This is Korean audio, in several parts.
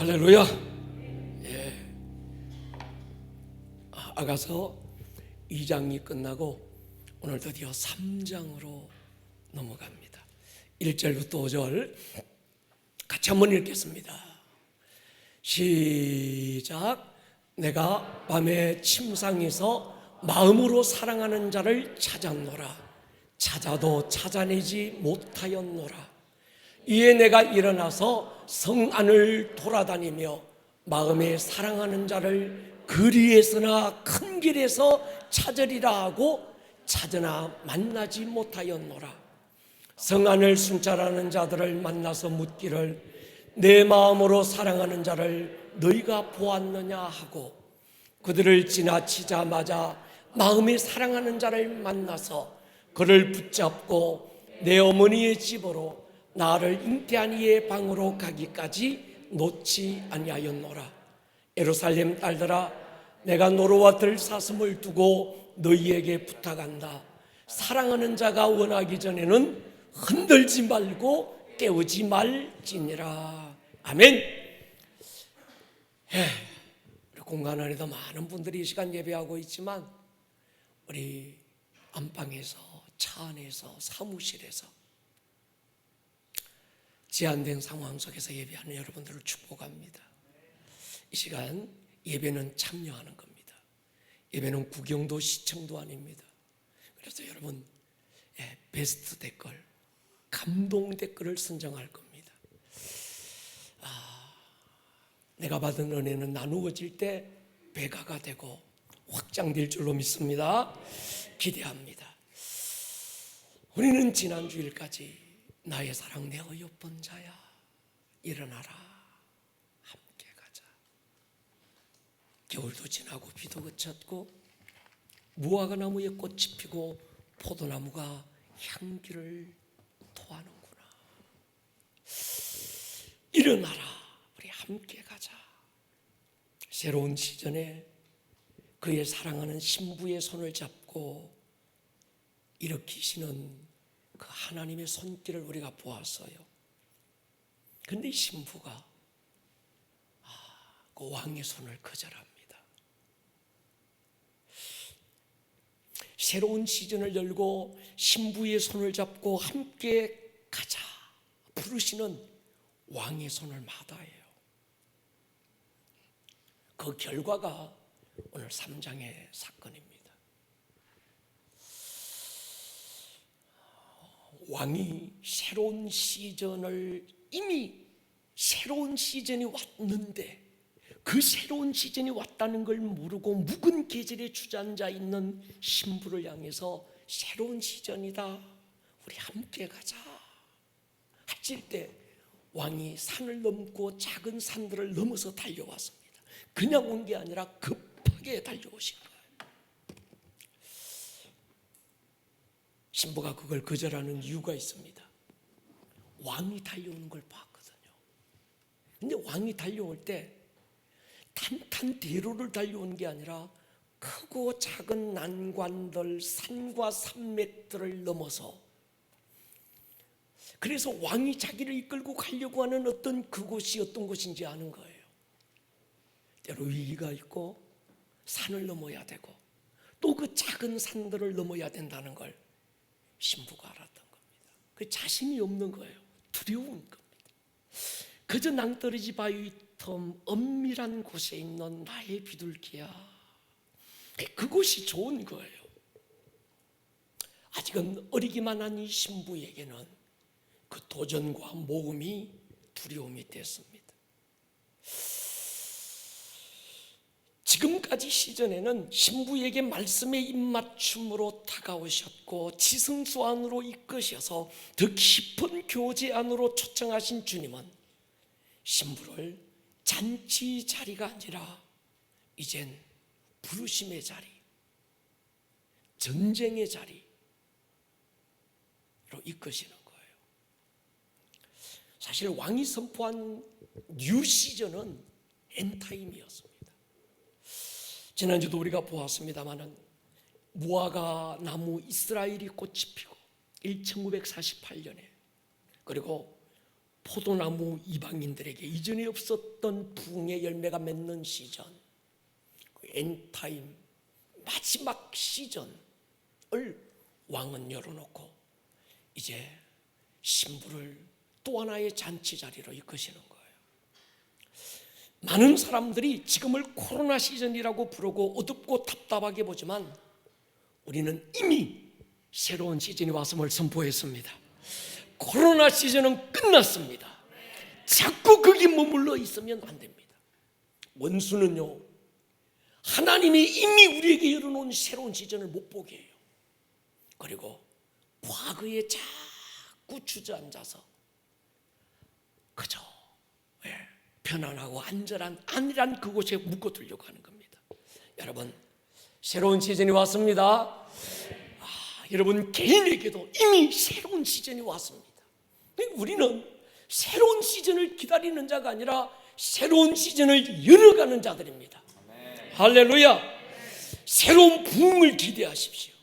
할렐루야. 예. 아가서 2장이 끝나고 오늘 드디어 3장으로 넘어갑니다. 1절부터 5절 같이 한번 읽겠습니다. 시작. 내가 밤에 침상에서 마음으로 사랑하는 자를 찾았노라. 찾아도 찾아내지 못하였노라. 이에 내가 일어나서 성 안을 돌아다니며 마음에 사랑하는 자를 거리에서나 큰 길에서 찾으리라 하고 찾으나 만나지 못하였노라. 성 안을 순찰하는 자들을 만나서 묻기를 내 마음으로 사랑하는 자를 너희가 보았느냐 하고 그들을 지나치자마자 마음에 사랑하는 자를 만나서 그를 붙잡고 내 어머니의 집으로 나를 잉태한 이의 방으로 가기까지 놓지 아니하였노라. 예루살렘 딸들아, 내가 노루와 들사슴을 두고 너희에게 부탁한다. 사랑하는 자가 원하기 전에는 흔들지 말고 깨우지 말지니라. 아멘. 우리 공간 안에도 많은 분들이 이 시간 예배하고 있지만 우리 안방에서, 차 안에서, 사무실에서 제한된 상황 속에서 예배하는 여러분들을 축복합니다. 이 시간 예배는 참여하는 겁니다. 예배는 구경도 시청도 아닙니다. 그래서 여러분 베스트 댓글, 감동 댓글을 선정할 겁니다. 내가 받은 은혜는 나누어질 때 배가가 되고 확장될 줄로 믿습니다. 기대합니다. 우리는 지난 주일까지 나의 사랑 내 어여쁜 자야 일어나라 함께 가자. 겨울도 지나고 비도 그쳤고 무화과 나무에 꽃이 피고 포도나무가 향기를 토하는구나. 일어나라 우리 함께 가자. 새로운 시즌에 그의 사랑하는 신부의 손을 잡고 일으키시는 그 하나님의 손길을 우리가 보았어요. 그런데 이 신부가 그 왕의 손을 거절합니다. 새로운 시즌을 열고 신부의 손을 잡고 함께 가자 부르시는 왕의 손을 마다해요. 그 결과가 오늘 3장의 사건입니다. 왕이 새로운 시즌을 이미 새로운 시즌이 왔는데 그 새로운 시즌이 왔다는 걸 모르고 묵은 계절에 주저앉아 있는 신부를 향해서 새로운 시즌이다 우리 함께 가자 하실 때 왕이 산을 넘고 작은 산들을 넘어서 달려왔습니다. 그냥 온 게 아니라 급하게 달려오신 거예요. 신부가 그걸 거절하는 이유가 있습니다. 왕이 달려오는 걸 봤거든요. 근데 왕이 달려올 때 탄탄대로를 달려오는 게 아니라 크고 작은 난관들, 산과 산맥들을 넘어서 그래서 왕이 자기를 이끌고 가려고 하는 어떤 그곳이 어떤 곳인지 아는 거예요. 때로 위기가 있고 산을 넘어야 되고 또 그 작은 산들을 넘어야 된다는 걸 신부가 알았던 겁니다. 그 자신이 없는 거예요. 두려운 겁니다. 그저 낭떠러지 바위 틈 엄밀한 곳에 있는 나의 비둘기야. 그곳이 좋은 거예요. 아직은 어리기만 한 이 신부에게는 그 도전과 모험이 두려움이 됐습니다. 지금까지 시전에는 신부에게 말씀의 입맞춤으로 다가오셨고 지성소 안으로 이끄셔서 더 깊은 교제 안으로 초청하신 주님은 신부를 잔치 자리가 아니라 이젠 부르심의 자리, 전쟁의 자리로 이끄시는 거예요. 사실 왕이 선포한 뉴 시즌은 엔타임이었습니다. 지난주도 우리가 보았습니다마는 무화과 나무 이스라엘이 꽃이 피고 1948년에 그리고 포도나무 이방인들에게 이전에 없었던 부흥의 열매가 맺는 시전, 엔타임 마지막 시전을 왕은 열어놓고 이제 신부를 또 하나의 잔치 자리로 이끄시는 거예요. 많은 사람들이 지금을 코로나 시즌이라고 부르고 어둡고 답답하게 보지만 우리는 이미 새로운 시즌이 왔음을 선포했습니다. 코로나 시즌은 끝났습니다. 자꾸 거기 머물러 있으면 안 됩니다. 원수는요, 하나님이 이미 우리에게 열어놓은 새로운 시즌을 못 보게 해요. 그리고 과거에 자꾸 주저앉아서 그저 편안하고 안전한 안일한 그곳에 묶어두려고 하는 겁니다. 여러분, 새로운 시즌이 왔습니다. 여러분 개인에게도 이미 새로운 시즌이 왔습니다. 우리는 새로운 시즌을 기다리는 자가 아니라 새로운 시즌을 열어가는 자들입니다. 할렐루야. 새로운 부흥을 기대하십시오.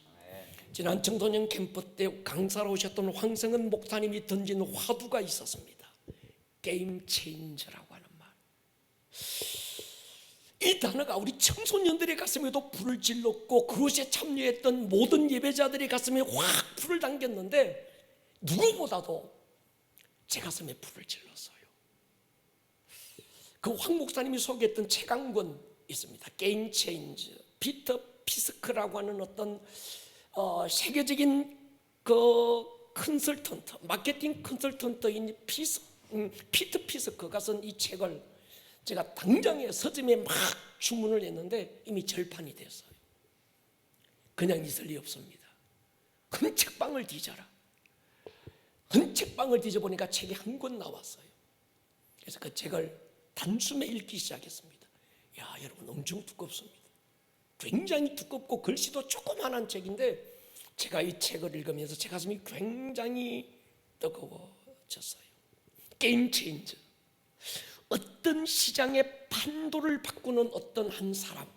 지난 청소년 캠프 때 강사로 오셨던 황성은 목사님이 던진 화두가 있었습니다. 게임 체인저라고 하는 말. 이 단어가 우리 청소년들의 가슴에도 불을 질렀고 그것에 참여했던 모든 예배자들의 가슴에 확 불을 당겼는데 누구보다도 제 가슴에 불을 질렀어요. 그 황 목사님이 소개했던 책 한 권 있습니다. 게임 체인저. 피터 피스크라고 하는 어떤 세계적인 그 컨설턴트, 마케팅 컨설턴트인 피터 피스크가 쓴 이 책을 제가 당장에 서점에 막 주문을 했는데 이미 절판이 됐어요. 그냥 있을 리 없습니다. 큰 책방을 뒤져라. 큰 책방을 뒤져보니까 책이 한 권 나왔어요. 그래서 그 책을 단숨에 읽기 시작했습니다. 야, 여러분 엄청 두껍습니다. 굉장히 두껍고 글씨도 조그만한 책인데 제가 이 책을 읽으면서 제 가슴이 굉장히 뜨거워졌어요. 게임 체인저. 어떤 시장의 판도를 바꾸는 어떤 한 사람,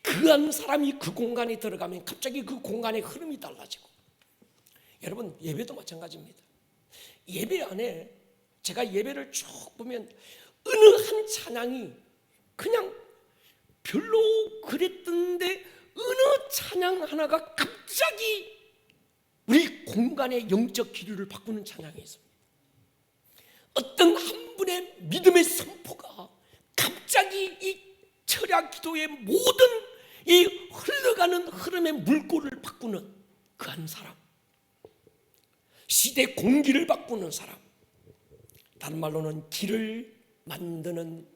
그 한 사람이 그 공간에 들어가면 갑자기 그 공간의 흐름이 달라지고, 여러분 예배도 마찬가지입니다. 예배 안에 제가 예배를 쭉 보면 어느 한 찬양이 그냥 별로 그랬던데 어느 찬양 하나가 갑자기 우리 공간의 영적 기류를 바꾸는 찬양이 있습니다. 어떤 한 분의 믿음의 선포가 갑자기 이 철야 기도의 모든 이 흘러가는 흐름의 물꼬를 바꾸는 그 한 사람, 시대 공기를 바꾸는 사람, 다른 말로는 길을 만드는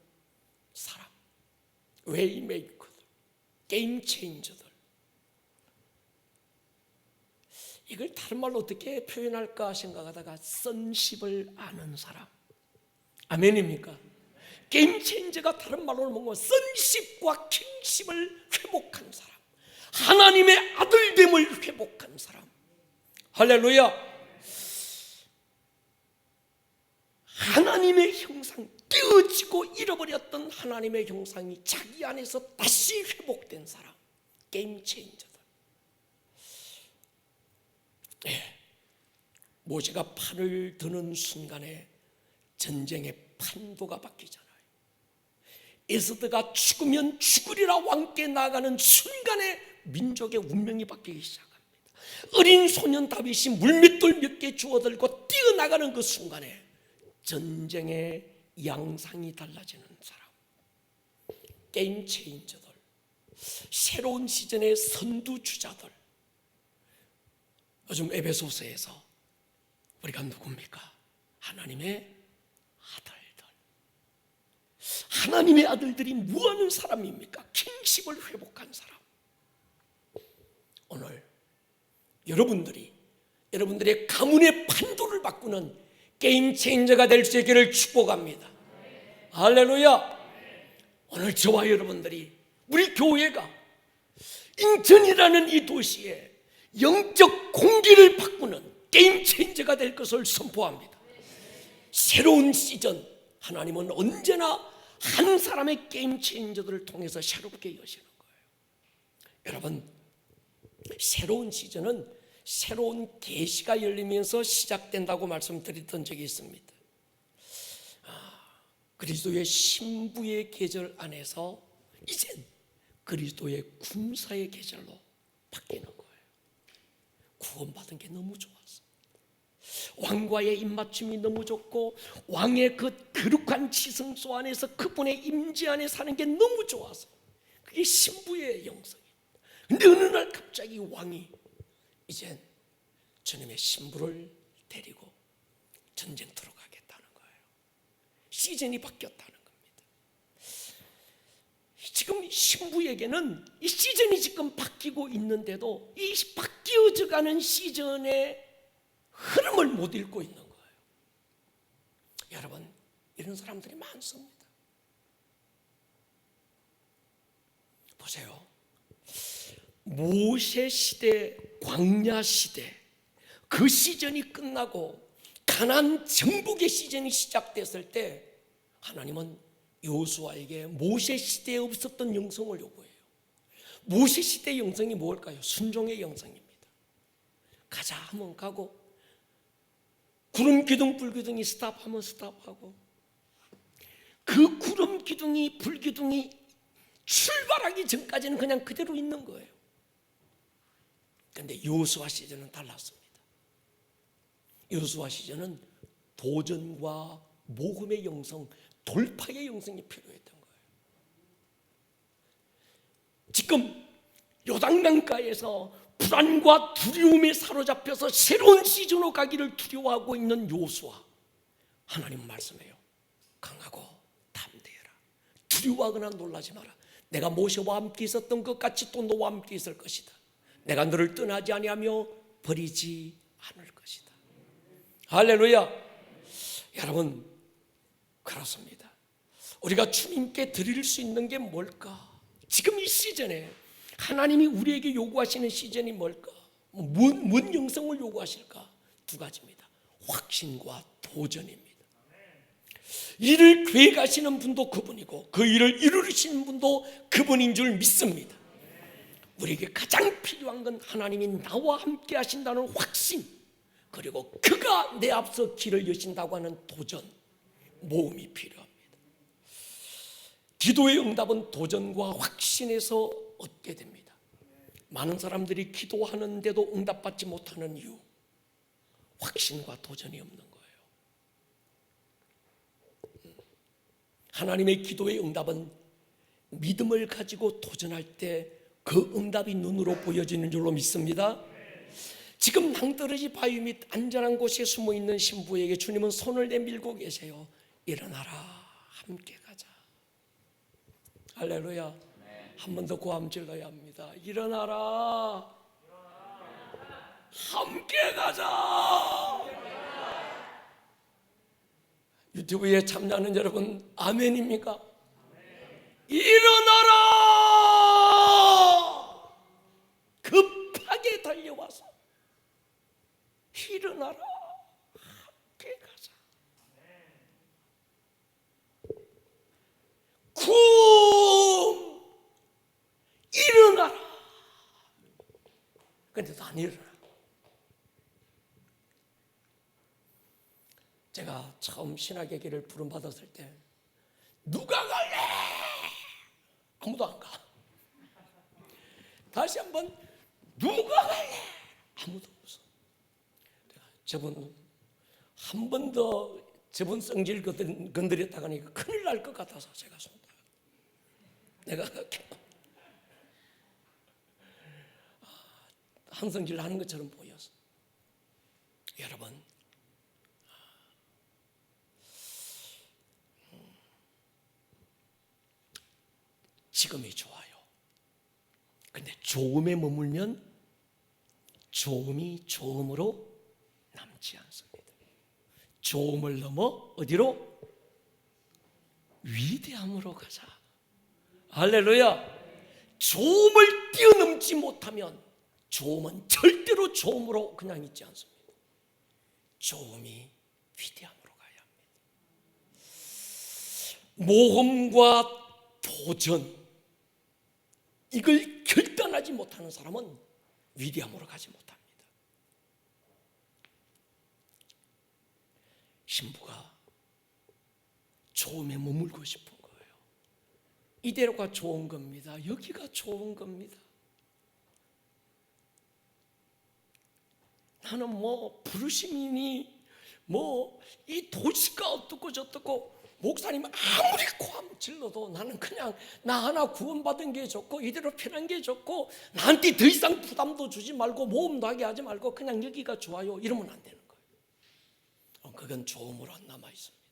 사람, 웨이메이커들, 게임 체인저들. 이걸 다른 말로 어떻게 표현할까 생각하다가 선십을 아는 사람. 아멘입니까? 게임 체인저가 다른 말로는 뭔가 선십과 킹십을 회복한 사람, 하나님의 아들됨을 회복한 사람. 할렐루야. 하나님의 형상, 깨어지고 잃어버렸던 하나님의 형상이 자기 안에서 다시 회복된 사람, 게임 체인저들. 모세가 팔을 드는 순간에 전쟁의 판도가 바뀌잖아요. 에스더가 죽으면 죽으리라 왕께 나아가는 순간에 민족의 운명이 바뀌기 시작합니다. 어린 소년 다윗이 물맷돌 몇 개 주워들고 뛰어나가는 그 순간에 전쟁의 양상이 달라지는 사람, 게임 체인저들, 새로운 시즌의 선두주자들. 요즘 에베소서에서 우리가 누굽니까? 하나님의 아들들. 하나님의 아들들이 뭐하는 사람입니까? 킹십을 회복한 사람. 오늘 여러분들의 가문의 판도를 바꾸는 게임 체인저가 될 수 있기를 축복합니다. 할렐루야. 오늘 저와 여러분들이, 우리 교회가 인천이라는 이 도시에 영적 공기를 바꾸는 게임 체인저가 될 것을 선포합니다. 새로운 시즌, 하나님은 언제나 한 사람의 게임 체인저들을 통해서 새롭게 여시는 거예요. 여러분, 새로운 시즌은 새로운 계시가 열리면서 시작된다고 말씀드렸던 적이 있습니다. 그리스도의 신부의 계절 안에서 이젠 그리스도의 군사의 계절로 바뀌는 거예요. 구원받은 게 너무 좋았어. 왕과의 입맞춤이 너무 좋고 왕의 그 거룩한 지성소 안에서 그분의 임재 안에 사는 게 너무 좋아서 그게 신부의 영성이에요. 근데 어느 날 갑자기 왕이 이젠 주님의 신부를 데리고 전쟁터로 가겠다는 거예요. 시즌이 바뀌었다는 겁니다. 지금 신부에게는 이 시즌이 지금 바뀌고 있는데도 이 바뀌어져 가는 시즌의 흐름을 못 읽고 있는 거예요. 여러분, 이런 사람들이 많습니다. 보세요. 모세 시대, 광야 시대, 그 시즌이 끝나고 가나안 정복의 시즌이 시작됐을 때 하나님은 여호수아에게 모세 시대에 없었던 영성을 요구해요. 모세 시대의 영성이 뭘까요? 순종의 영성입니다. 가자 하면 가고, 구름 기둥 불 기둥이 스탑하면 스탑하고, 그 구름 기둥이 불 기둥이 출발하기 전까지는 그냥 그대로 있는 거예요. 그런데 여호수아 시즌은 달랐습니다. 여호수아 시즌은 도전과 모험의 영성, 돌파의 영성이 필요했던 거예요. 지금 요단강가에서 불안과 두려움에 사로잡혀서 새로운 시즌으로 가기를 두려워하고 있는 여호수아, 하나님은 말씀해요. 강하고 담대해라. 두려워하거나 놀라지 마라. 내가 모세와 함께 있었던 것 같이 또 너와 함께 있을 것이다. 내가 너를 떠나지 아니하며 버리지 않을 것이다. 할렐루야. 여러분, 그렇습니다. 우리가 주님께 드릴 수 있는 게 뭘까? 지금 이 시즌에 하나님이 우리에게 요구하시는 시즌이 뭘까? 뭔 영성을 요구하실까? 두 가지입니다. 확신과 도전입니다. 일을 계획하시는 분도 그분이고 그 일을 이루시는 분도 그분인 줄 믿습니다. 우리에게 가장 필요한 건 하나님이 나와 함께 하신다는 확신, 그리고 그가 내 앞서 길을 여신다고 하는 도전, 모험이 필요합니다. 기도의 응답은 도전과 확신에서 얻게 됩니다. 많은 사람들이 기도하는데도 응답받지 못하는 이유, 확신과 도전이 없는 거예요. 하나님의 기도의 응답은 믿음을 가지고 도전할 때 그 응답이 눈으로 보여지는 줄로 믿습니다. 지금 낭떠러지 바위 밑 안전한 곳에 숨어있는 신부에게 주님은 손을 내밀고 계세요. 일어나라, 함께 가자. 할렐루야. 한 번 더 고함 질러야 합니다. 일어나라, 함께 가자. 유튜브에 참여하는 여러분, 아멘입니까? 일어나라! 급하게 달려와서 일어나라, 함께 가자. 일어나라. 근데도 안 일어나. 제가 처음 신학의 길을 부름받았을 때 누가 갈래? 아무도 안 가. 다시 한번 누가 갈래? 아무도 없어. 저분 한 번 더 저분 성질 건드렸다가 큰일 날 것 같아서 제가 손다. 내가 한성질 하는 것처럼 보였어. 여러분, 지금이 좋아요. 근데 좋음에 머물면 좋음이 좋음으로 남지 않습니다. 좋음을 넘어 어디로? 위대함으로 가자. 할렐루야. 좋음을 뛰어넘지 못하면 좋음은 절대로 좋음으로 그냥 있지 않습니다. 좋음이 위대함으로 가야 합니다. 모험과 도전, 이걸 결단하지 못하는 사람은 위대함으로 가지 못합니다. 신부가 좋음에 머물고 싶은 거예요. 이대로가 좋은 겁니다. 여기가 좋은 겁니다. 나는 부르심이니 이 도시가 어떻고 저떻고 목사님 아무리 고함 질러도 나는 그냥 나 하나 구원받은 게 좋고 이대로 편한 게 좋고 나한테 더 이상 부담도 주지 말고 모험도 하게 하지 말고 그냥 여기가 좋아요 이러면 안 되는 거예요. 그건 좋음으로 안 남아 있습니다.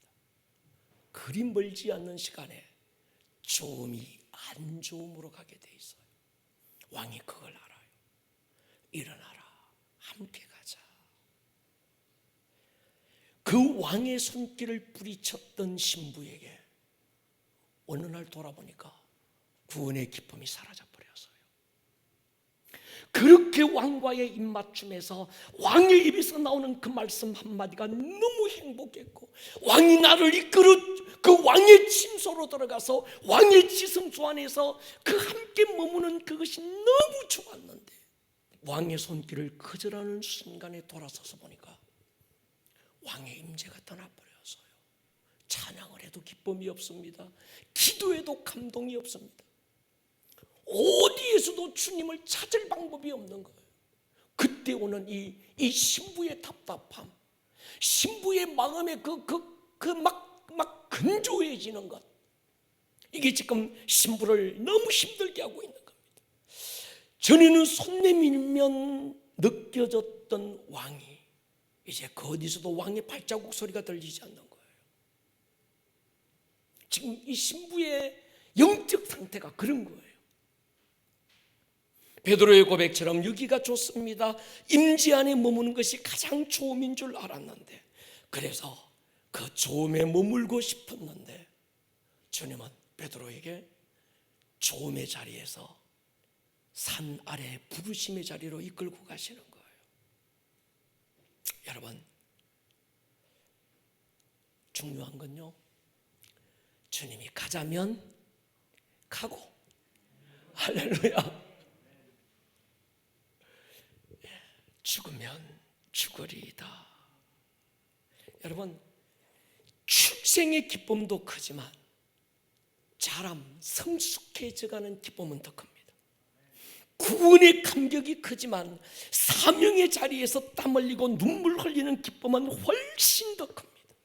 그리 멀지 않는 시간에 좋음이 안 좋음으로 가게 돼 있어요. 왕이 그걸 알아요. 일어나라, 함께 가자. 그 왕의 손길을 뿌리쳤던 신부에게 어느 날 돌아보니까 구원의 기쁨이 사라져버렸어요. 그렇게 왕과의 입맞춤에서 왕의 입에서 나오는 그 말씀 한마디가 너무 행복했고, 왕이 나를 이끌어 그 왕의 침소로 들어가서 왕의 지성소 안에서 그 함께 머무는 그것이 너무 좋았는데, 왕의 손길을 거절하는 순간에 돌아서서 보니까 왕의 임재가 떠나버렸어요. 찬양을 해도 기쁨이 없습니다. 기도해도 감동이 없습니다. 어디에서도 주님을 찾을 방법이 없는 거예요. 그때 오는 이 신부의 답답함, 신부의 마음에 막 건조해지는 것, 이게 지금 신부를 너무 힘들게 하고 있는 겁니다. 전에는 손 내밀면 느껴졌던 왕이 이제 그 어디서도 왕의 발자국 소리가 들리지 않는 거예요. 지금 이 신부의 영적 상태가 그런 거예요. 베드로의 고백처럼 여기가 좋습니다. 임재 안에 머무는 것이 가장 좋음인 줄 알았는데, 그래서 그 좋음에 머물고 싶었는데 주님은 베드로에게 좋음의 자리에서 산 아래 부르심의 자리로 이끌고 가시는 거예요. 여러분, 중요한 건요, 주님이 가자면 가고, 할렐루야, 죽으면 죽으리이다. 여러분, 출생의 기쁨도 크지만 자람, 성숙해져가는 기쁨은 더 큽니다. 구원의 감격이 크지만 사명의 자리에서 땀 흘리고 눈물 흘리는 기쁨은 훨씬 더 큽니다.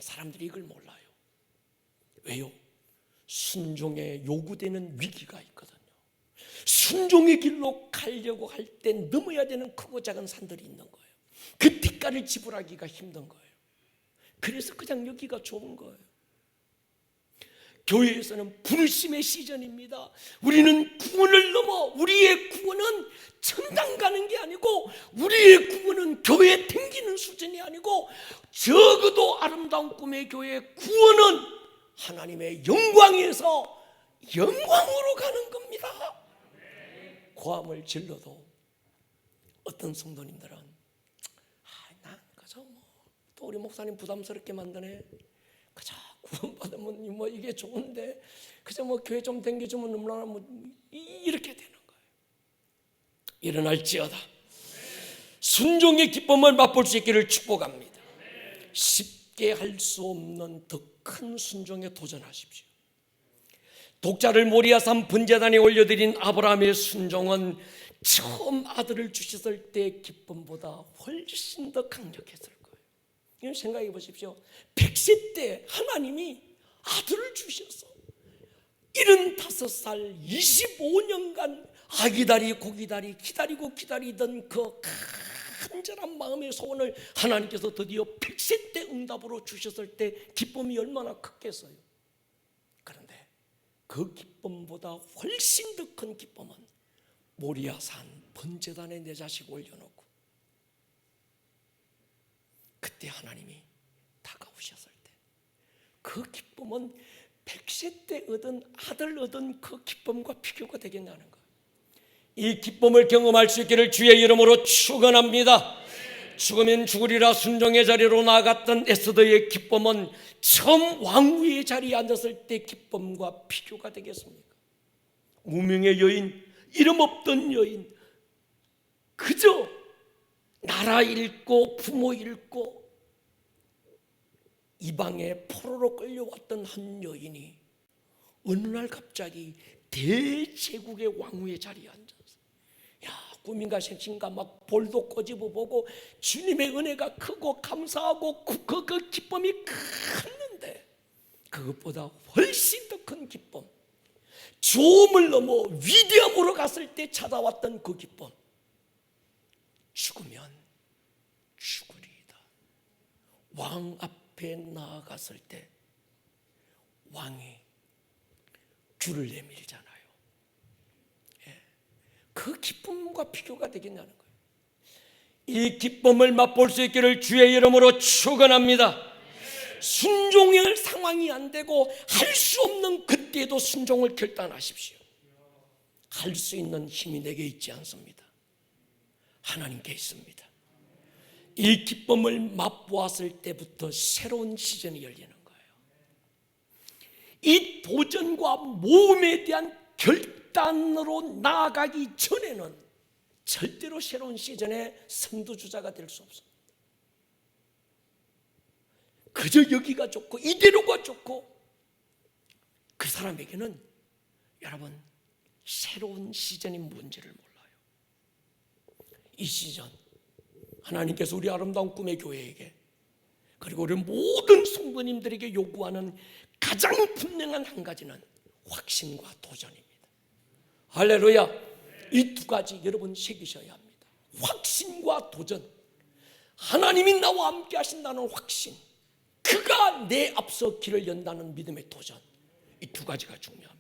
사람들이 이걸 몰라요. 왜요? 순종에 요구되는 위기가 있거든요. 순종의 길로 가려고 할 때 넘어야 되는 크고 작은 산들이 있는 거예요. 그 대가를 지불하기가 힘든 거예요. 그래서 그냥 여기가 좋은 거예요. 교회에서는 부르심의 시즌입니다. 우리는 구원을 넘어, 우리의 구원은 천당 가는 게 아니고, 우리의 구원은 교회 댕기는 수준이 아니고, 적어도 아름다운 꿈의 교회의 구원은 하나님의 영광에서 영광으로 가는 겁니다. 고함을 질러도 어떤 성도님들은 난 그저 또 우리 목사님 부담스럽게 만드네, 그저 구원받으면 이게 좋은데 그저 교회 좀 댕겨주면 너무나 이렇게 되는 거예요. 일어날지어다 순종의 기쁨을 맛볼 수 있기를 축복합니다. 쉽게 할 수 없는 더 큰 순종에 도전하십시오. 독자를 모리아산 번제단에 올려드린 아브라함의 순종은 처음 아들을 주셨을 때 기쁨보다 훨씬 더 강력했을 거예요. 이건 생각해 보십시오. 100세 때 하나님이 아들을 주셔서 75살 25년간 아기다리 고기다리 기다리고 기다리던 그 간절한 마음의 소원을 하나님께서 드디어 100세 때 응답으로 주셨을 때 기쁨이 얼마나 컸겠어요. 그런데 그 기쁨보다 훨씬 더 큰 기쁨은 모리아산 번제단에 내 자식 올려놓고 그때 하나님이 다가오셨을 때 그 기쁨은 100세 때 얻은 아들 얻은 그 기쁨과 비교가 되겠냐는 거예요. 이 기쁨을 경험할 수 있기를 주의 이름으로 축원합니다. 죽으면 죽으리라 순종의 자리로 나아갔던 에스더의 기쁨은 처음 왕위의 자리에 앉았을 때 기쁨과 비교가 되겠습니까? 무명의 여인, 이름 없던 여인, 그저 나라 잃고 부모 잃고 이방에 포로로 끌려왔던 한 여인이 어느 날 갑자기 대제국의 왕후의 자리에 앉았어. 야, 꿈인가 생신가 막 볼도 꼬집어 보고 주님의 은혜가 크고 감사하고 그 기쁨이 컸는데, 그것보다 훨씬 더 큰 기쁨, 조음을 넘어 위대함으로 갔을 때 찾아왔던 그 기쁨. 죽으면 죽으리이다. 왕 앞에 나아갔을 때 왕이 줄을 내밀잖아요. 그 기쁨과 비교가 되겠냐는 거예요. 이 기쁨을 맛볼 수 있기를 주의 이름으로 축원합니다. 순종할 상황이 안 되고 할 수 없는 그때도 순종을 결단하십시오. 할 수 있는 힘이 내게 있지 않습니다. 하나님께 있습니다. 이 기쁨을 맛보았을 때부터 새로운 시즌이 열리는 거예요. 이 도전과 모험에 대한 결단으로 나아가기 전에는 절대로 새로운 시즌의 선두주자가 될 수 없습니다. 그저 여기가 좋고 이대로가 좋고, 그 사람에게는 여러분 새로운 시즌이 뭔지를 몰라요. 이 시즌 하나님께서 우리 아름다운 꿈의 교회에게, 그리고 우리 모든 성도님들에게 요구하는 가장 분명한 한 가지는 확신과 도전입니다. 할렐루야. 이 두 가지 여러분 새기셔야 합니다. 확신과 도전. 하나님이 나와 함께 하신다는 확신, 그가 내 앞서 길을 연다는 믿음의 도전, 이 두 가지가 중요합니다.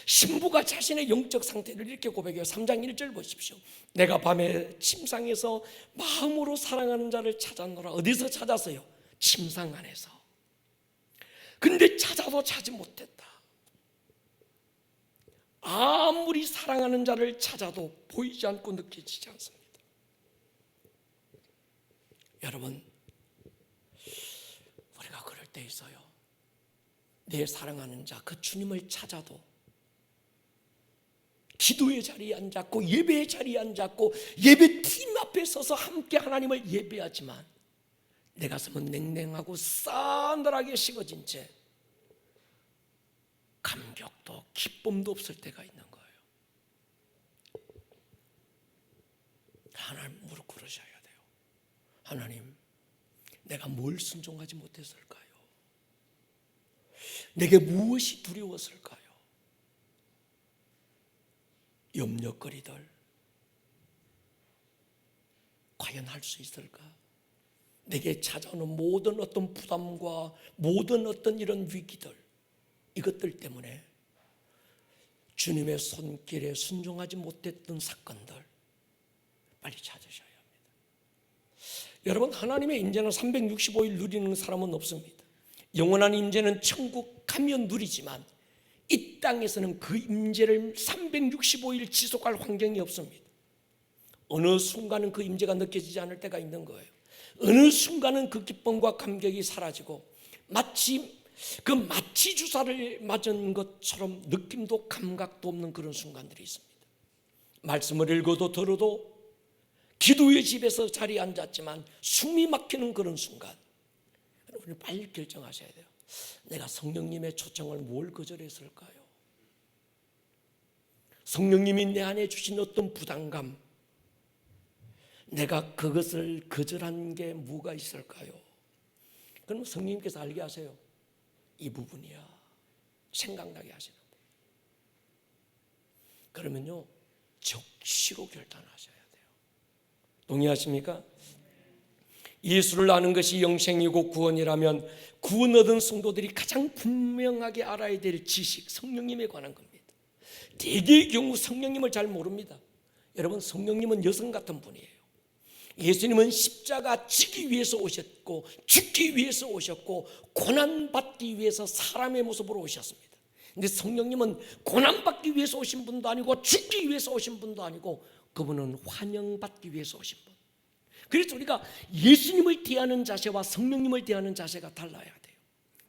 신부가 자신의 영적 상태를 이렇게 고백해요. 3장 1절 보십시오. 내가 밤에 침상에서 마음으로 사랑하는 자를 찾았노라. 어디서 찾았어요? 침상 안에서. 근데 찾아도 찾지 못했다. 아무리 사랑하는 자를 찾아도 보이지 않고 느껴지지 않습니다. 여러분, 우리가 그럴 때 있어요. 내 사랑하는 자, 그 주님을 찾아도 기도의 자리에 앉았고 예배의 자리에 앉았고 예배팀 앞에 서서 함께 하나님을 예배하지만 내 가슴은 냉랭하고 싸늘하게 식어진 채 감격도 기쁨도 없을 때가 있는 거예요. 하나님 무릎 꿇으셔야 돼요. 하나님, 내가 뭘 순종하지 못했을까요? 내게 무엇이 두려웠을까요? 염려거리들 과연 할 수 있을까? 내게 찾아오는 모든 어떤 부담과 모든 어떤 이런 위기들, 이것들 때문에 주님의 손길에 순종하지 못했던 사건들 빨리 찾으셔야 합니다. 여러분, 하나님의 임재는 365일 누리는 사람은 없습니다. 영원한 임재는 천국 가면 누리지만 이 땅에서는 그 임재를 365일 지속할 환경이 없습니다. 어느 순간은 그 임재가 느껴지지 않을 때가 있는 거예요. 어느 순간은 그 기쁨과 감격이 사라지고 마치 그 마취 주사를 맞은 것처럼 느낌도 감각도 없는 그런 순간들이 있습니다. 말씀을 읽어도 들어도 기도의 집에서 자리에 앉았지만 숨이 막히는 그런 순간, 여러분이 빨리 결정하셔야 돼요. 내가 성령님의 초청을 뭘 거절했을까요? 성령님이 내 안에 주신 어떤 부담감, 내가 그것을 거절한 게 뭐가 있을까요? 그럼 성령님께서 알게 하세요. 이 부분이야. 생각나게 하시는 거예요. 그러면요, 적시로 결단하셔야 돼요. 동의하십니까? 예수를 아는 것이 영생이고 구원이라면 구원 얻은 성도들이 가장 분명하게 알아야 될 지식, 성령님에 관한 겁니다. 대개의 경우 성령님을 잘 모릅니다. 여러분, 성령님은 여성 같은 분이에요. 예수님은 십자가 지기 위해서 오셨고 죽기 위해서 오셨고 고난받기 위해서 사람의 모습으로 오셨습니다. 근데 성령님은 고난받기 위해서 오신 분도 아니고 죽기 위해서 오신 분도 아니고 그분은 환영받기 위해서 오신 분. 그래서 우리가 예수님을 대하는 자세와 성령님을 대하는 자세가 달라야 돼요.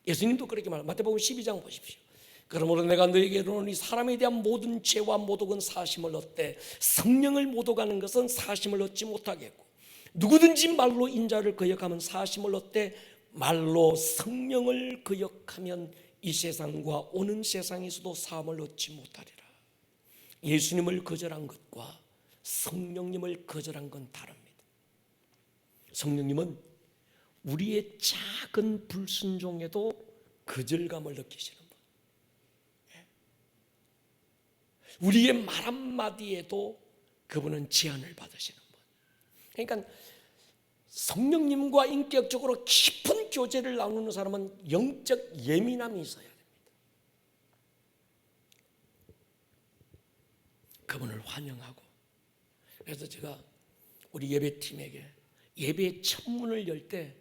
예수님도 그렇게 말합니다. 마태복음 12장 보십시오. 그러므로 내가 너에게 이르노니 사람에 대한 모든 죄와 모독은 사심을 얻되 성령을 모독하는 것은 사심을 얻지 못하겠고 누구든지 말로 인자를 거역하면 사심을 얻되 말로 성령을 거역하면 이 세상과 오는 세상에서도 사함을 얻지 못하리라. 예수님을 거절한 것과 성령님을 거절한 건 다릅니다. 성령님은 우리의 작은 불순종에도 거절감을 느끼시는 분, 우리의 말 한마디에도 그분은 제한을 받으시는 분. 그러니까 성령님과 인격적으로 깊은 교제를 나누는 사람은 영적 예민함이 있어야 됩니다. 그분을 환영하고. 그래서 제가 우리 예배팀에게 예배 첫 문을 열 때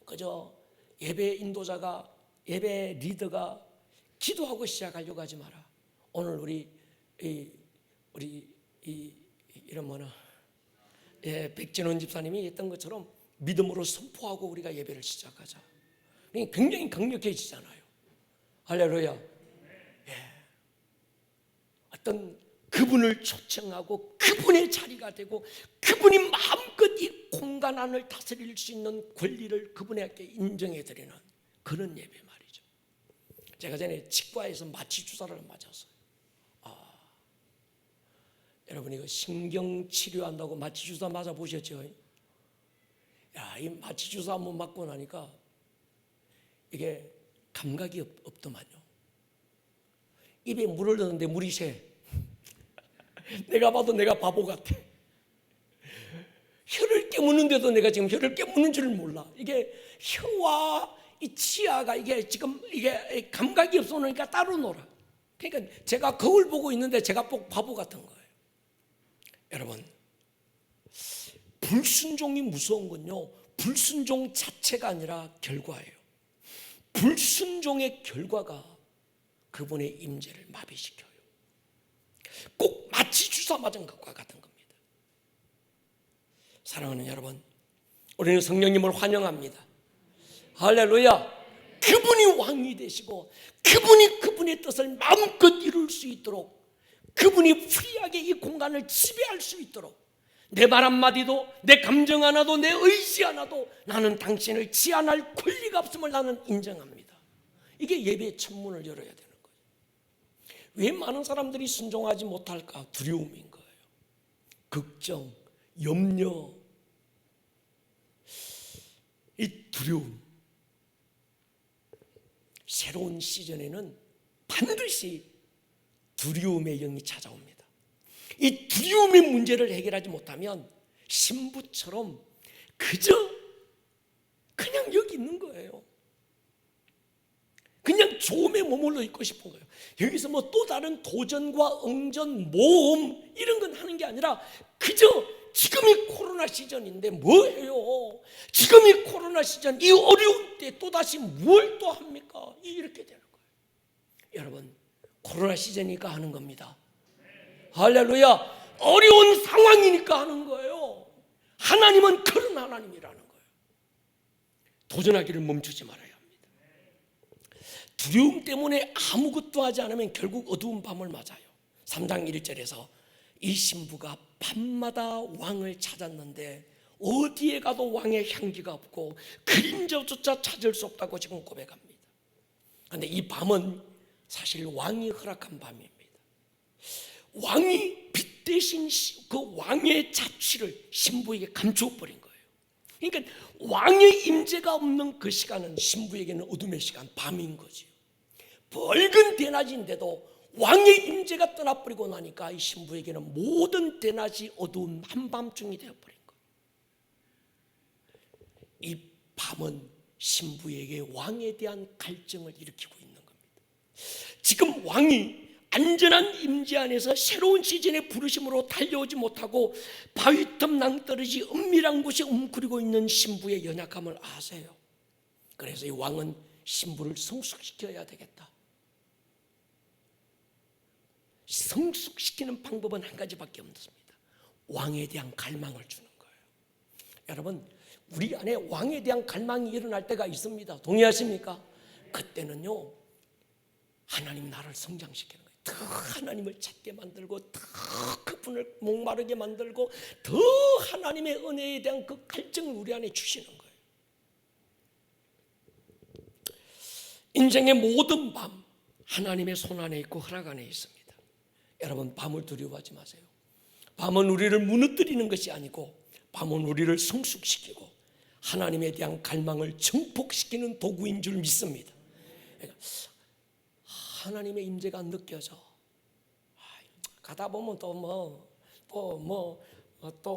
그저 예배 인도자가, 예배 리더가 기도하고 시작하려고 하지 마라. 오늘 우리 이런 뭐나 백진원 집사님이 했던 것처럼 믿음으로 선포하고 우리가 예배를 시작하자. 굉장히 강력해지잖아요. 할렐루야. 어떤 그분을 초청하고 그분의 자리가 되고 그분이 마음껏 이 공간 안을 다스릴 수 있는 권리를 그분에게 인정해 드리는 그런 예배 말이죠. 제가 전에 치과에서 마취 주사를 맞았어요. 여러분 이거 신경 치료한다고 마취 주사 맞아 보셨죠? 이 마취 주사 한번 맞고 나니까 이게 감각이 없더만요. 입에 물을 넣는데 물이 새. 내가 봐도 내가 바보 같아. 혀를 깨무는데도 내가 지금 혀를 깨무는 줄 몰라. 이게 혀와 이 치아가 이게 지금 이게 감각이 없어 놓으니까 따로 놀아. 그러니까 제가 거울 보고 있는데 제가 꼭 바보 같은 거예요. 여러분, 불순종이 무서운 건요, 불순종 자체가 아니라 결과예요. 불순종의 결과가 그분의 임재를 마비시켜요. 꼭 마취 주사 맞은 것과 같은 겁니다. 사랑하는 여러분, 우리는 성령님을 환영합니다. 할렐루야. 그분이 왕이 되시고 그분이 그분의 뜻을 마음껏 이룰 수 있도록, 그분이 프리하게 이 공간을 지배할 수 있도록, 내 말 한마디도, 내 감정 하나도, 내 의지 하나도 나는 당신을 제한할 권리가 없음을 나는 인정합니다. 이게 예배의 첫 문을 열어야 되는 거예요. 왜 많은 사람들이 순종하지 못할까? 두려움인 거예요. 걱정, 염려, 이 두려움. 새로운 시즌에는 반드시 두려움의 영이 찾아옵니다. 이 두려움의 문제를 해결하지 못하면 신부처럼 그저 그냥 여기 있는 거예요. 그냥 조음에 머물러 있고 싶은 거예요. 여기서 뭐 또 다른 도전과 응전, 모험 이런 건 하는 게 아니라 그저 지금이 코로나 시즌인데 뭐 해요? 지금이 코로나 시즌, 이 어려운 때 또다시 뭘 또 합니까? 이렇게 되는 거예요. 여러분, 코로나 시즌이니까 하는 겁니다. 할렐루야. 어려운 상황이니까 하는 거예요. 하나님은 그런 하나님이라는 거예요. 도전하기를 멈추지 말아야 합니다. 두려움 때문에 아무것도 하지 않으면 결국 어두운 밤을 맞아요. 3장 1절에서 이 신부가 밤마다 왕을 찾았는데 어디에 가도 왕의 향기가 없고 그림자조차 찾을 수 없다고 지금 고백합니다. 그런데 이 밤은 사실 왕이 허락한 밤입니다. 왕이 빛 대신 그 왕의 자취를 신부에게 감추어버린 거예요. 그러니까 왕의 임재가 없는 그 시간은 신부에게는 어둠의 시간, 밤인 거죠. 밝은 대낮인데도 왕의 임재가 떠나버리고 나니까 이 신부에게는 모든 대낮이 어두운 한밤중이 되어버린 거예요. 이 밤은 신부에게 왕에 대한 갈증을 일으키고 있는 겁니다. 지금 왕이 안전한 임재 안에서 새로운 시즌의 부르심으로 달려오지 못하고 바위틈 낭떠러지 은밀한 곳에 웅크리고 있는 신부의 연약함을 아세요. 그래서 이 왕은 신부를 성숙시켜야 되겠다. 성숙시키는 방법은 한 가지밖에 없습니다. 왕에 대한 갈망을 주는 거예요. 여러분, 우리 안에 왕에 대한 갈망이 일어날 때가 있습니다. 동의하십니까? 그때는요, 하나님 나를 성장시키는 거예요. 더 하나님을 찾게 만들고, 더 그분을 목마르게 만들고, 더 하나님의 은혜에 대한 그 갈증을 우리 안에 주시는 거예요. 인생의 모든 밤 하나님의 손 안에 있고 허락 안에 있습니다. 여러분, 밤을 두려워하지 마세요. 밤은 우리를 무너뜨리는 것이 아니고 밤은 우리를 성숙시키고 하나님에 대한 갈망을 증폭시키는 도구인 줄 믿습니다. 하나님의 임재가 느껴져. 가다 보면 또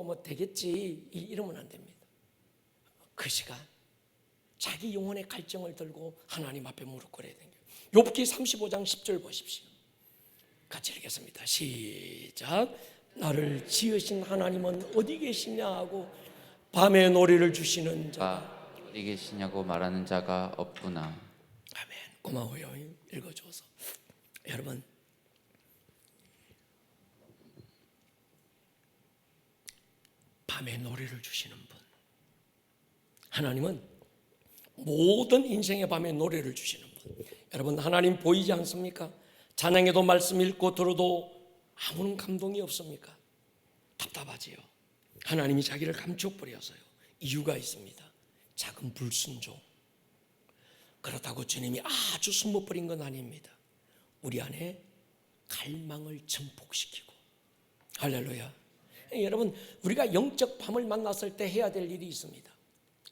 뭐 되겠지 이러면 안 됩니다. 그 시간 자기 영혼의 갈증을 들고 하나님 앞에 무릎 꿇어야 됩니다. 욥기 35장 10절 보십시오. 같이 읽겠습니다. 시작. 나를 지으신 하나님은 어디 계시냐 하고 밤에 노래를 주시는 자가 어디 계시냐고 말하는 자가 없구나. 아멘. 고마워요. 읽어줘서. 여러분, 밤에 노래를 주시는 분, 하나님은 모든 인생의 밤에 노래를 주시는 분. 여러분, 하나님 보이지 않습니까? 찬양에도 말씀 읽고 들어도 아무런 감동이 없습니까? 답답하지요. 하나님이 자기를 감춰버려서요. 이유가 있습니다. 작은 불순종. 그렇다고 주님이 아주 숨어버린 건 아닙니다. 우리 안에 갈망을 증폭시키고. 할렐루야. 여러분, 우리가 영적 밤을 만났을 때 해야 될 일이 있습니다.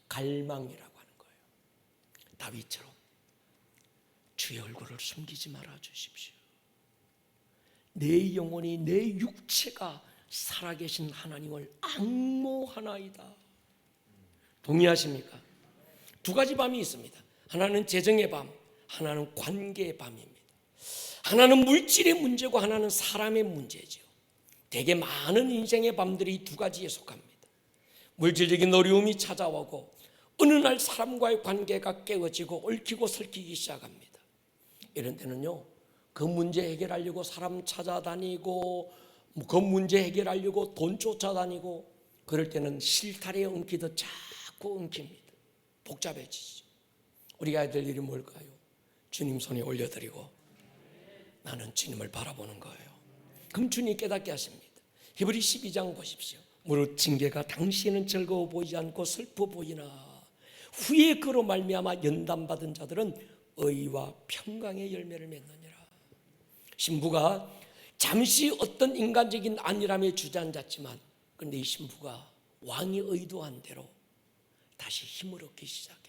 갈망이라고 하는 거예요. 다윗처럼 주의 얼굴을 숨기지 말아 주십시오. 내 영혼이, 내 육체가 살아계신 하나님을 앙모하나이다. 동의하십니까? 두 가지 밤이 있습니다. 하나는 재정의 밤, 하나는 관계의 밤입니다. 하나는 물질의 문제고 하나는 사람의 문제죠. 되게 많은 인생의 밤들이 두 가지에 속합니다. 물질적인 어려움이 찾아오고 어느 날 사람과의 관계가 깨어지고 얽히고 설키기 시작합니다. 이런 때는요, 그 문제 해결하려고 사람 찾아다니고 그 문제 해결하려고 돈 쫓아다니고 그럴 때는 실타래에 엉키듯 자꾸 엉킵니다. 복잡해지죠. 우리가 해야 될 일이 뭘까요? 주님 손에 올려드리고 나는 주님을 바라보는 거예요. 그럼 주님 깨닫게 하십니다. 히브리 12장 보십시오. 무릇 징계가 당시에는 즐거워 보이지 않고 슬퍼 보이나 후에 그로 말미암아 연단받은 자들은 의와 평강의 열매를 맺느니라. 신부가 잠시 어떤 인간적인 안일함에 주저앉았지만 그런데 이 신부가 왕이 의도한 대로 다시 힘을 얻기 시작해요.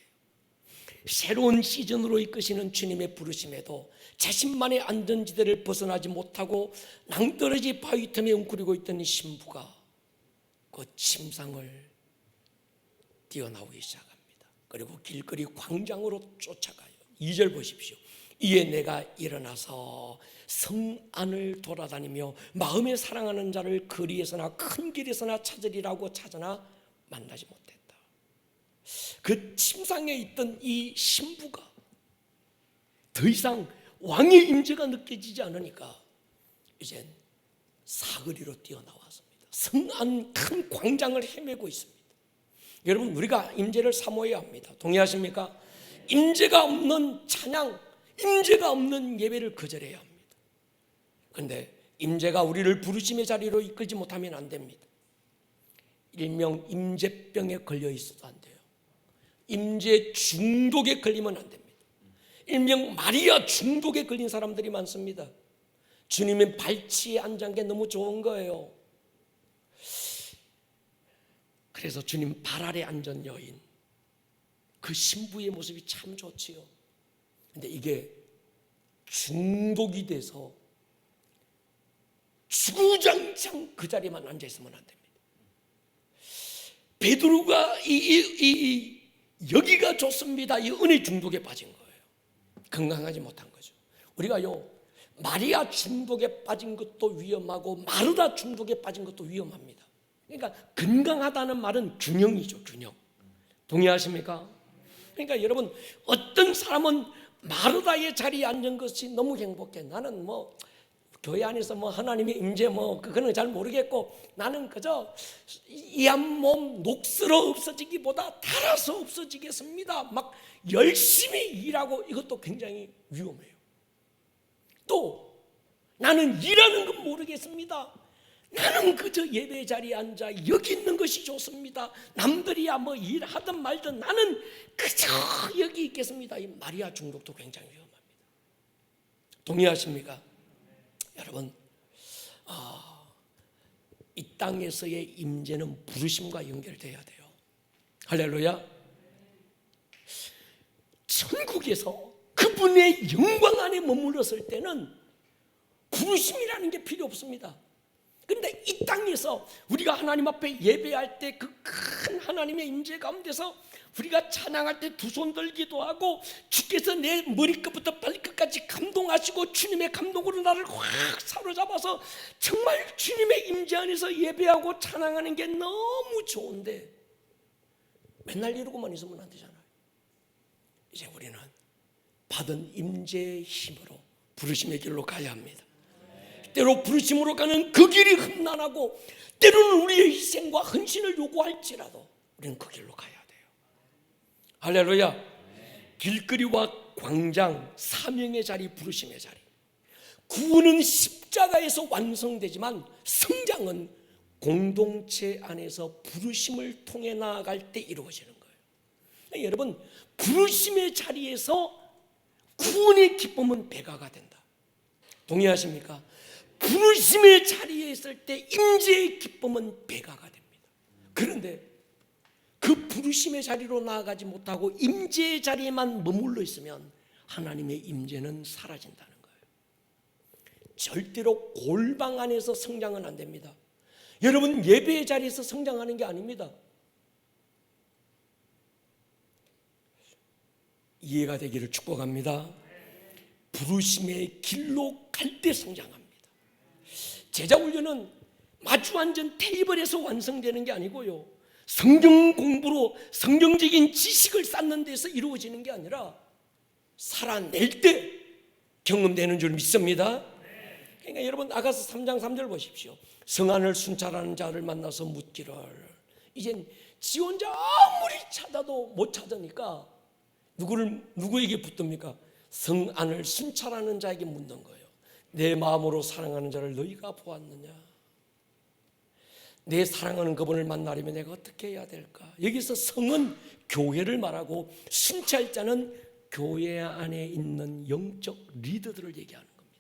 새로운 시즌으로 이끄시는 주님의 부르심에도 자신만의 안전지대를 벗어나지 못하고 낭떠러지 바위 틈에 웅크리고 있던 이 신부가 그 침상을 뛰어나오기 시작합니다. 그리고 길거리 광장으로 쫓아가요. 2절 보십시오. 이에 내가 일어나서 성 안을 돌아다니며 마음에 사랑하는 자를 거리에서나 큰 길에서나 찾으리라고 찾으나 만나지 못했다. 그 침상에 있던 이 신부가 더 이상 왕의 임재가 느껴지지 않으니까 이젠 사거리로 뛰어나왔습니다. 성 안 큰 광장을 헤매고 있습니다. 여러분, 우리가 임재를 사모해야 합니다. 동의하십니까? 임재가 없는 찬양, 임재가 없는 예배를 거절해야 합니다. 그런데 임재가 우리를 부르심의 자리로 이끌지 못하면 안 됩니다. 일명 임재병에 걸려 있어도 안 돼요. 임재 중독에 걸리면 안 됩니다. 일명 마리아 중독에 걸린 사람들이 많습니다. 주님의 발치에 앉은 게 너무 좋은 거예요. 그래서 주님 발 아래 앉은 여인, 그 신부의 모습이 참 좋지요. 근데 이게 중독이 돼서 주구장창 그 자리에만 앉아 있으면 안 됩니다. 베드로가 여기가 좋습니다. 이 은혜 중독에 빠진 거예요. 건강하지 못한 거죠. 우리가요, 마리아 중독에 빠진 것도 위험하고 마르다 중독에 빠진 것도 위험합니다. 그러니까 건강하다는 말은 균형이죠. 균형. 동의하십니까? 그러니까 여러분, 어떤 사람은 마르다의 자리에 앉은 것이 너무 행복해. 나는 뭐 교회 안에서 뭐 하나님의 임재 뭐 그거는 잘 모르겠고 나는 그저 이 한 몸 녹슬어 없어지기보다 달아서 없어지겠습니다. 막 열심히 일하고 이것도 굉장히 위험해요. 또 나는 일하는 건 모르겠습니다. 나는 그저 예배 자리에 앉아 여기 있는 것이 좋습니다. 남들이야 뭐 일하든 말든 나는 그저 여기 있겠습니다. 이 마리아 중독도 굉장히 위험합니다. 동의하십니까? 여러분, 이 땅에서의 임재는 부르심과 연결돼야 돼요. 할렐루야. 천국에서 그분의 영광 안에 머물렀을 때는 부르심이라는 게 필요 없습니다. 그런데 이 땅에서 우리가 하나님 앞에 예배할 때 그 큰 하나님의 임재 가운데서 우리가 찬양할 때 두 손 들기도 하고 주께서 내 머리끝부터 발끝까지 감동하시고 주님의 감동으로 나를 확 사로잡아서 정말 주님의 임재 안에서 예배하고 찬양하는 게 너무 좋은데 맨날 이러고만 있으면 안 되잖아요. 이제 우리는 받은 임재의 힘으로 부르심의 길로 가야 합니다. 때로 부르심으로 가는 그 길이 험난하고 때로는 우리의 희생과 헌신을 요구할지라도 우리는 그 길로 가야 돼요. 할렐루야. 길거리와 광장, 사명의 자리, 부르심의 자리. 구원은 십자가에서 완성되지만 성장은 공동체 안에서 부르심을 통해 나아갈 때 이루어지는 거예요. 여러분, 부르심의 자리에서 구원의 기쁨은 배가가 된다. 동의하십니까? 부르심의 자리에 있을 때 임재의 기쁨은 배가가 됩니다. 그런데 그 부르심의 자리로 나아가지 못하고 임재의 자리에만 머물러 있으면 하나님의 임재는 사라진다는 거예요. 절대로 골방 안에서 성장은 안 됩니다. 여러분, 예배의 자리에서 성장하는 게 아닙니다. 이해가 되기를 축복합니다. 부르심의 길로 갈 때 성장합니다. 제자훈련은 마주 앉은 테이블에서 완성되는 게 아니고요, 성경 공부로 성경적인 지식을 쌓는 데서 이루어지는 게 아니라 살아낼 때 경험되는 줄 믿습니다. 그러니까 여러분, 아가서 3장 3절 보십시오. 성안을 순찰하는 자를 만나서 묻기를. 이젠 지 혼자 아무리 찾아도 못 찾으니까 누구에게 붙듭니까? 성안을 순찰하는 자에게 묻는 거예요. 내 마음으로 사랑하는 자를 너희가 보았느냐? 내 사랑하는 그분을 만나려면 내가 어떻게 해야 될까? 여기서 성은 교회를 말하고 순찰자는 교회 안에 있는 영적 리더들을 얘기하는 겁니다.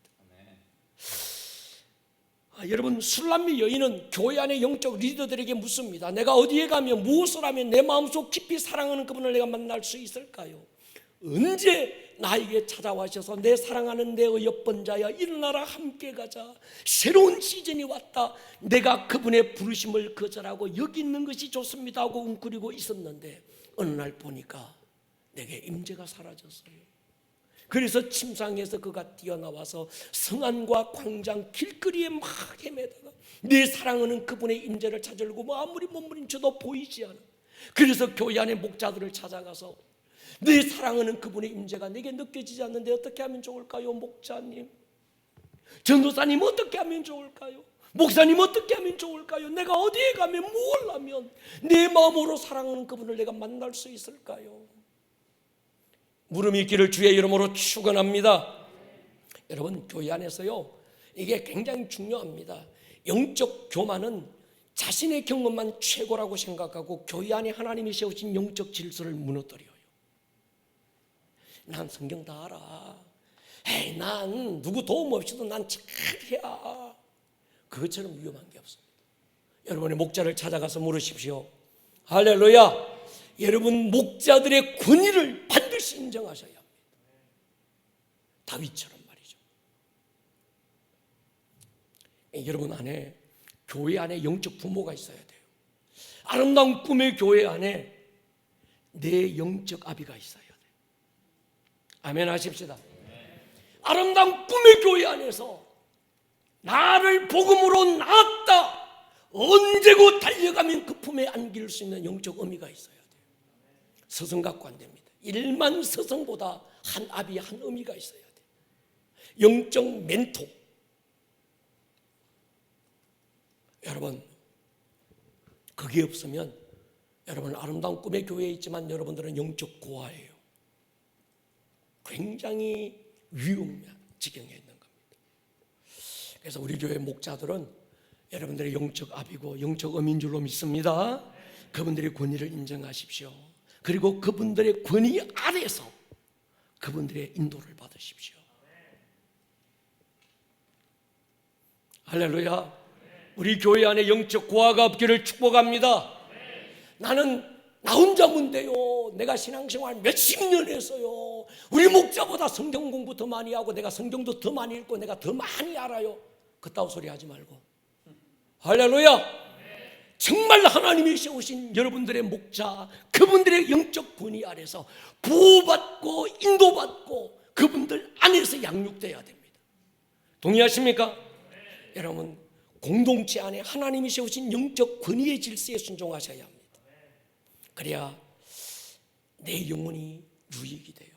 여러분, 술람미 여인은 교회 안에 영적 리더들에게 묻습니다. 내가 어디에 가면 무엇을 하면 내 마음속 깊이 사랑하는 그분을 내가 만날 수 있을까요? 언제 나에게 찾아와셔서 내 사랑하는 내 어여쁜 자야 일어나라 함께 가자. 새로운 시즌이 왔다. 내가 그분의 부르심을 거절하고 여기 있는 것이 좋습니다 하고 웅크리고 있었는데 어느 날 보니까 내게 임재가 사라졌어요. 그래서 침상에서 그가 뛰어나와서 성안과 광장 길거리에 막 헤매다가 내 사랑하는 그분의 임재를 찾으려고 뭐 아무리 몸부림쳐도 보이지 않아. 그래서 교회 안에 목자들을 찾아가서 내 사랑하는 그분의 임재가 내게 느껴지지 않는데 어떻게 하면 좋을까요? 목자님, 전도사님 어떻게 하면 좋을까요? 목사님 어떻게 하면 좋을까요? 내가 어디에 가면 뭘 하면 내 마음으로 사랑하는 그분을 내가 만날 수 있을까요? 물음이 있기를 주의 이름으로 축원합니다. 여러분, 교회 안에서요, 이게 굉장히 중요합니다. 영적 교만은 자신의 경험만 최고라고 생각하고 교회 안에 하나님이 세우신 영적 질서를 무너뜨려요. 난 성경 다 알아. 에이, 난 누구 도움 없이도 난 잘해야. 그것처럼 위험한 게 없습니다. 여러분의 목자를 찾아가서 물으십시오. 할렐루야. 여러분, 목자들의 권위를 반드시 인정하셔야 합니다. 다윗처럼 말이죠. 여러분 안에, 교회 안에 영적 부모가 있어야 돼요. 아름다운 꿈의 교회 안에 내 영적 아비가 있어야 돼요. 아멘 하십시다. 아름다운 꿈의 교회 안에서 나를 복음으로 낳았다, 언제고 달려가면 그 품에 안길 수 있는 영적 의미가 있어야 돼요. 서성 갖고 안 됩니다. 1만 서성보다 한 아비 한 의미가 있어야 돼요. 영적 멘토. 여러분, 그게 없으면 여러분 아름다운 꿈의 교회에 있지만 여러분들은 영적 고아예요. 굉장히 위험한 지경에 있는 겁니다. 그래서 우리 교회 목자들은 여러분들의 영적 아비고 영적 어미인 줄로 믿습니다. 그분들의 권위를 인정하십시오. 그리고 그분들의 권위 아래서 그분들의 인도를 받으십시오. 할렐루야. 우리 교회 안에 영적 고아가 없기를 축복합니다. 나는 나 혼자 문대요. 내가 신앙생활 몇십 년 했어요. 우리 목자보다 성경 공부 더 많이 하고 내가 성경도 더 많이 읽고 내가 더 많이 알아요. 그따위 소리 하지 말고, 할렐루야. 정말 하나님이 세우신 여러분들의 목자, 그분들의 영적 권위 아래서 보호받고 인도받고 그분들 안에서 양육돼야 됩니다. 동의하십니까? 여러분, 공동체 안에 하나님이 세우신 영적 권위의 질서에 순종하셔야 합니다. 그래야 내 영혼이 유익이 돼요.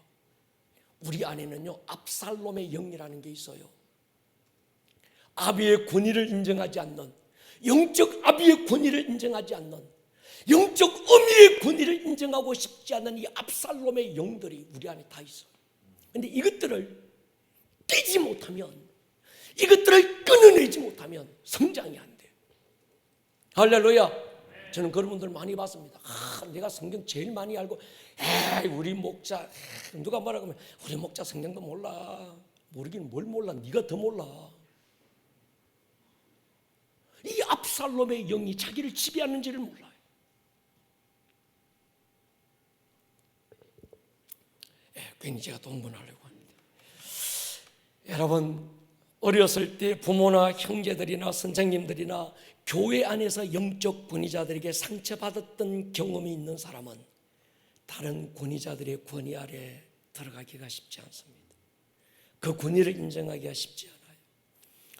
우리 안에는요, 압살롬의 영이라는 게 있어요. 아비의 권위를 인정하지 않는, 영적 아비의 권위를 인정하지 않는, 영적 어미의 권위를 인정하고 싶지 않는 이 압살롬의 영들이 우리 안에 다 있어요. 그런데 이것들을 깨지 못하면, 이것들을 끊어내지 못하면 성장이 안 돼요. 할렐루야. 저는 그런 분들 많이 봤습니다. 내가 성경 제일 많이 알고, 우리 목자, 누가 뭐라고 하면 우리 목자 성경도 몰라. 모르긴 뭘 몰라. 네가 더 몰라. 이 압살롬의 영이 자기를 지배하는지를 몰라요. 괜히 제가 동분하려고 합니다. 여러분, 어렸을 때 부모나 형제들이나 선생님들이나 교회 안에서 영적 권위자들에게 상처받았던 경험이 있는 사람은 다른 권위자들의 권위 아래 들어가기가 쉽지 않습니다. 그 권위를 인정하기가 쉽지 않아요.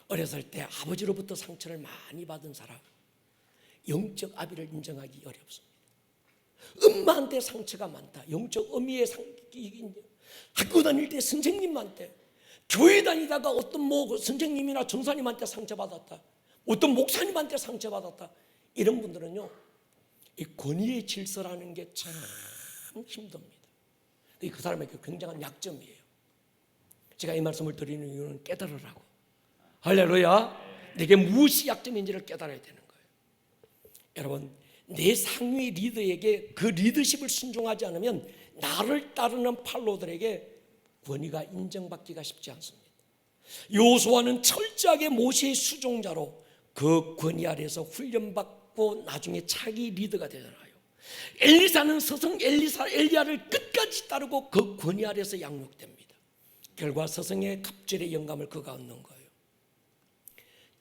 어렸을 때 아버지로부터 상처를 많이 받은 사람, 영적 아비를 인정하기 어렵습니다. 엄마한테 상처가 많다. 영적 어미의 학교 다닐 때 선생님한테, 교회 다니다가 어떤 선생님이나 전사님한테 상처받았다, 어떤 목사님한테 상처받았다, 이런 분들은요, 이 권위의 질서라는 게 참 힘듭니다. 그 사람에게 굉장한 약점이에요. 제가 이 말씀을 드리는 이유는 깨달으라고. 할렐루야. 내게 무엇이 약점인지를 깨달아야 되는 거예요. 여러분, 내 상위 리더에게 그 리더십을 순종하지 않으면 나를 따르는 팔로들에게 권위가 인정받기가 쉽지 않습니다. 여호수아는 철저하게 모세의 수종자로 그 권위 아래서 훈련받고 나중에 차기 리더가 되잖아요. 엘리사는 스승 엘리야를 끝까지 따르고 그 권위 아래서 양육됩니다. 결과 스승의 갑절의 영감을 그가 얻는 거예요.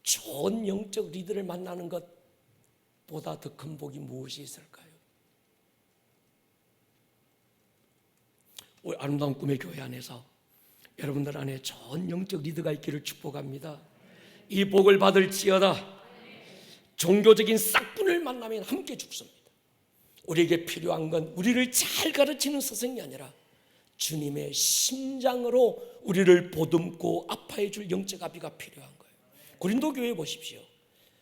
좋은 영적 리더를 만나는 것보다 더 큰 복이 무엇이 있을까요? 우리 아름다운 꿈의 교회 안에서 여러분들 안에 좋은 영적 리더가 있기를 축복합니다. 이 복을 받을지어다. 종교적인 싹군을 만나면 함께 죽습니다. 우리에게 필요한 건 우리를 잘 가르치는 스승이 아니라 주님의 심장으로 우리를 보듬고 아파해 줄 영적 아비가 필요한 거예요. 고린도 교회 보십시오.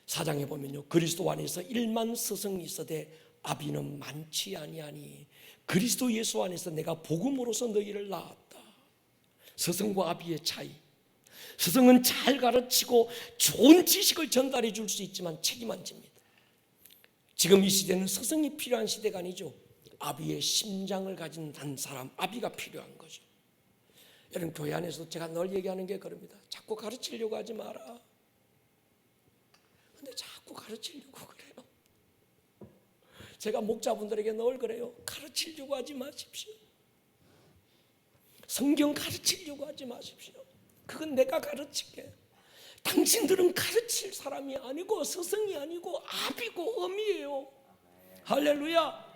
4장에 보면요, 그리스도 안에서 1만 스승이 있어되 아비는 많지 아니하니 그리스도 예수 안에서 내가 복음으로서 너희를 낳았다. 스승과 아비의 차이. 스승은 잘 가르치고 좋은 지식을 전달해 줄 수 있지만 책임 안 집니다. 지금 이 시대는 스승이 필요한 시대가 아니죠. 아비의 심장을 가진 한 사람, 아비가 필요한 거죠. 여러분, 교회 안에서 제가 늘 얘기하는 게 그럽니다. 자꾸 가르치려고 하지 마라. 근데 자꾸 가르치려고 그래요. 제가 목자분들에게 늘 그래요. 가르치려고 하지 마십시오. 성경 가르치려고 하지 마십시오. 그건 내가 가르칠게. 당신들은 가르칠 사람이 아니고 스승이 아니고 아비고 어미예요. 할렐루야.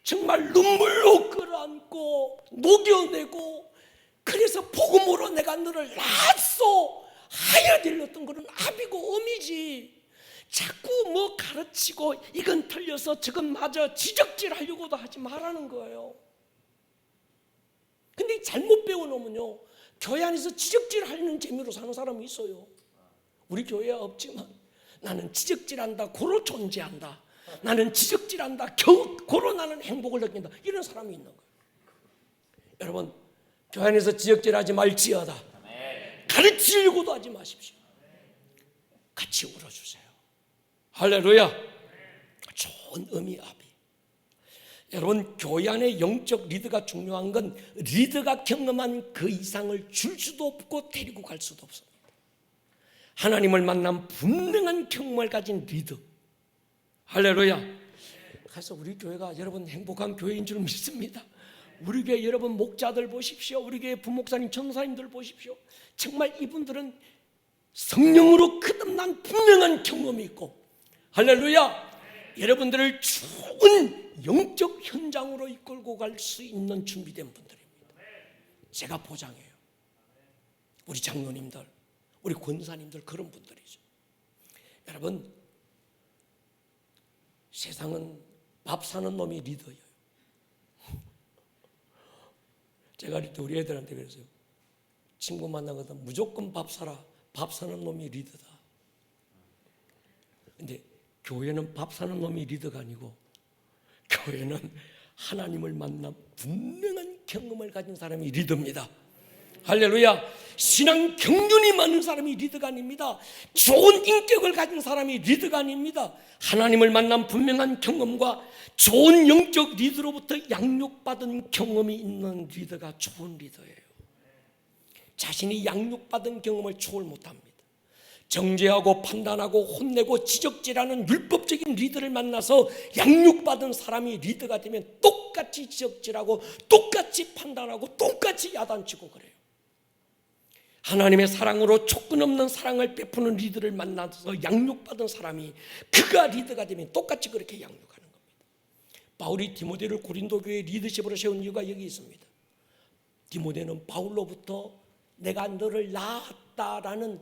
정말 눈물로 끌어안고 녹여내고 그래서 복음으로 내가 너를 낳았소 하여 들렸던 것은 아비고 어미지. 자꾸 뭐 가르치고 이건 틀려서 저건 맞아 지적질하려고도 하지 말라는 거예요. 근데 잘못 배워놓으면요, 교회 안에서 지적질하는 재미로 사는 사람이 있어요. 우리 교회에 없지만 나는 지적질한다, 고로 존재한다, 나는 지적질한다, 고로 나는 행복을 느낀다, 이런 사람이 있는 거예요. 여러분, 교회 안에서 지적질하지 말지어다. 가르치려고도 하지 마십시오. 같이 울어주세요. 할렐루야. 좋은 의미 아비. 여러분, 교회 안에 영적 리더가 중요한 건 리더가 경험한 그 이상을 줄 수도 없고 데리고 갈 수도 없습니다. 하나님을 만난 분명한 경험을 가진 리더. 할렐루야. 그래서 우리 교회가 여러분 행복한 교회인 줄 믿습니다. 우리 교회 여러분 목자들 보십시오. 우리 교회 부목사님, 전사님들 보십시오. 정말 이분들은 성령으로 거듭난 분명한 경험이 있고, 할렐루야, 여러분들을 좋은 영적 현장으로 이끌고 갈 수 있는 준비된 분들입니다. 제가 보장해요. 우리 장로님들, 우리 권사님들 그런 분들이죠. 여러분, 세상은 밥 사는 놈이 리더예요. 제가 우리 애들한테 그랬어요. 친구 만나거든 무조건 밥 사라. 밥 사는 놈이 리더다. 근데 교회는 밥 사는 놈이 리더가 아니고 교회는 하나님을 만난 분명한 경험을 가진 사람이 리더입니다. 할렐루야. 신앙 경륜이 많은 사람이 리더가 아닙니다. 좋은 인격을 가진 사람이 리더가 아닙니다. 하나님을 만난 분명한 경험과 좋은 영적 리더로부터 양육받은 경험이 있는 리더가 좋은 리더예요. 자신이 양육받은 경험을 초월 못합니다. 정죄하고 판단하고 혼내고 지적질하는 율법적인 리더를 만나서 양육받은 사람이 리더가 되면 똑같이 지적질하고 똑같이 판단하고 똑같이 야단치고 그래요. 하나님의 사랑으로 조건 없는 사랑을 베푸는 리더를 만나서 양육받은 사람이 그가 리더가 되면 똑같이 그렇게 양육하는 겁니다. 바울이 디모데를 고린도 교회 리더십으로 세운 이유가 여기 있습니다. 디모데는 바울로부터 내가 너를 낳았다라는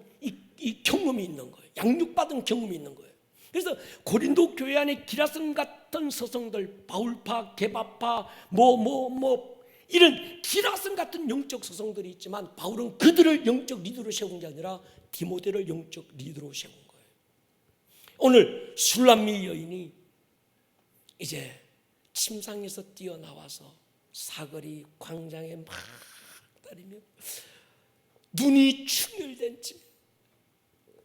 이 경험이 있는 거예요. 양육받은 경험이 있는 거예요. 그래서 고린도 교회 안에 기라성 같은 서성들, 바울파, 게바파, 이런 기라성 같은 영적 서성들이 있지만 바울은 그들을 영적 리더로 세운 게 아니라 디모데를 영적 리더로 세운 거예요. 오늘 술람미 여인이 이제 침상에서 뛰어나와서 사거리 광장에 막 다니며 눈이 충혈된 채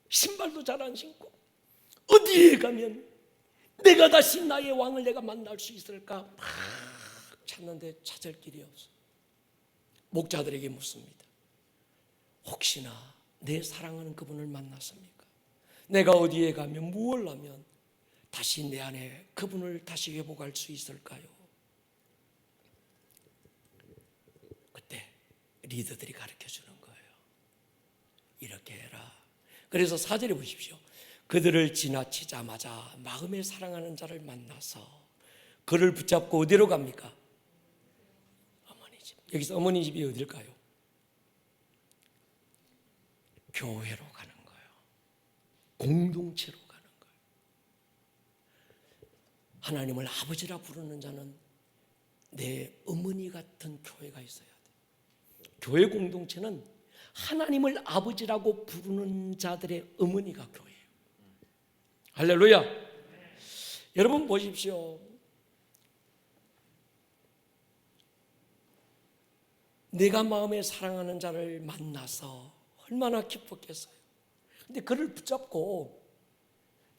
신발도 잘 안 신고 어디에 가면 내가 다시 나의 왕을 내가 만날 수 있을까 막 찾는데 찾을 길이 없어. 목자들에게 묻습니다. 혹시나 내 사랑하는 그분을 만났습니까? 내가 어디에 가면 무엇을 하면 다시 내 안에 그분을 다시 회복할 수 있을까요? 그때 리더들이 가르쳐주는 거예요. 이렇게 해라. 그래서 4절에 보십시오. 그들을 지나치자마자 마음에 사랑하는 자를 만나서 그를 붙잡고 어디로 갑니까? 어머니 집. 여기서 어머니 집이 어딜까요? 교회로 가는 거예요. 공동체로 가는 거예요. 하나님을 아버지라 부르는 자는 내 어머니 같은 교회가 있어야 돼. 교회 공동체는 하나님을 아버지라고 부르는 자들의 어머니가 교회예요. 할렐루야. 여러분 보십시오. 내가 마음에 사랑하는 자를 만나서 얼마나 기뻤겠어요. 근데 그를 붙잡고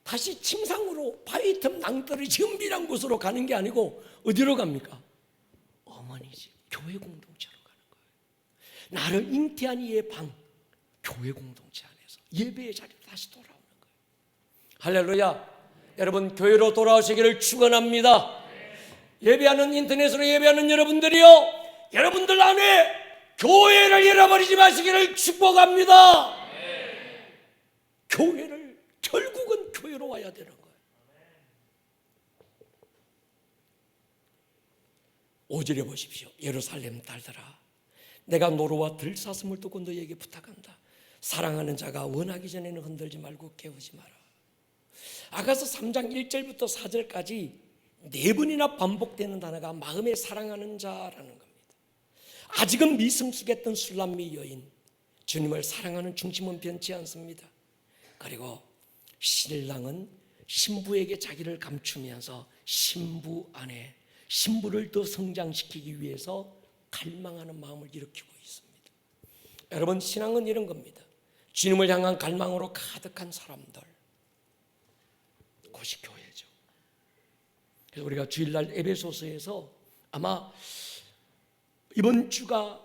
다시 침상으로 바위 틈 낭떠러지 은밀한 곳으로 가는 게 아니고 어디로 갑니까? 어머니 집, 교회 공동체로 가는 거예요. 나를 잉태한 이의 방, 교회 공동체 안에서 예배의 자리로 다시 돌아오는 거예요. 할렐루야. 여러분 교회로 돌아오시기를 축원합니다. 예배하는 인터넷으로 예배하는 여러분들이요, 여러분들 안에 교회를 잃어버리지 마시기를 축복합니다. 교회를 결국은 교회로 와야 되는 거예요. 5절에 보십시오. 예루살렘 딸들아, 내가 노루와 들사슴을 두고 너에게 부탁한다. 사랑하는 자가 원하기 전에는 흔들지 말고 깨우지 마라. 아가서 3장 1절부터 4절까지 4번이나 반복되는 단어가 마음에 사랑하는 자라는 겁니다. 아직은 미성숙했던 술람미 여인, 주님을 사랑하는 중심은 변치 않습니다. 그리고 신랑은 신부에게 자기를 감추면서 신부 안에 신부를 더 성장시키기 위해서 갈망하는 마음을 일으키고 있습니다. 여러분, 신앙은 이런 겁니다. 주님을 향한 갈망으로 가득한 사람들, 그것이 교회죠. 그래서 우리가 주일날 에베소서에서 아마 이번 주가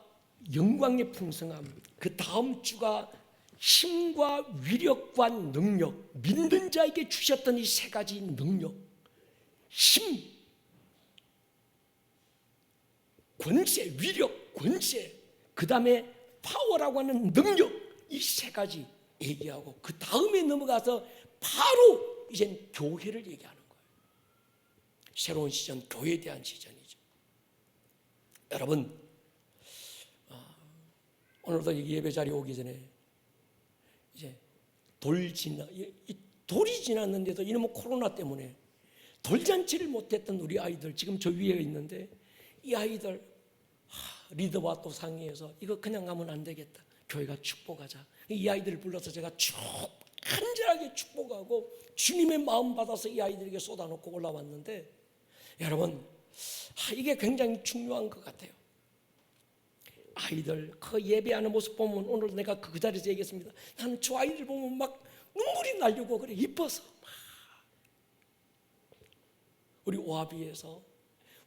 영광의 풍성함, 그 다음 주가 힘과 위력과 능력, 믿는 자에게 주셨던 이 세 가지 능력, 힘, 권세, 위력, 권세, 그 다음에 파워라고 하는 능력, 이 세 가지 얘기하고 그 다음에 넘어가서 바로 이젠 교회를 얘기하는 거예요. 새로운 시전, 교회에 대한 시전이죠. 여러분, 오늘도 예배 자리에 오기 전에 이제 돌이 지났는데도 이놈의 코로나 때문에 돌잔치를 못했던 우리 아이들, 지금 저 위에 있는데 이 아이들 리더와 또 상의해서 이거 그냥 가면 안 되겠다, 교회가 축복하자. 이 아이들을 불러서 제가 쭉 간절하게 축복하고 주님의 마음 받아서 이 아이들에게 쏟아놓고 올라왔는데, 여러분, 이게 굉장히 중요한 것 같아요. 아이들 그 예배하는 모습 보면, 오늘 내가 그 자리에서 얘기했습니다. 나는 저 아이들 보면 막 눈물이 나려고 그래, 이뻐서. 우리 오하비에서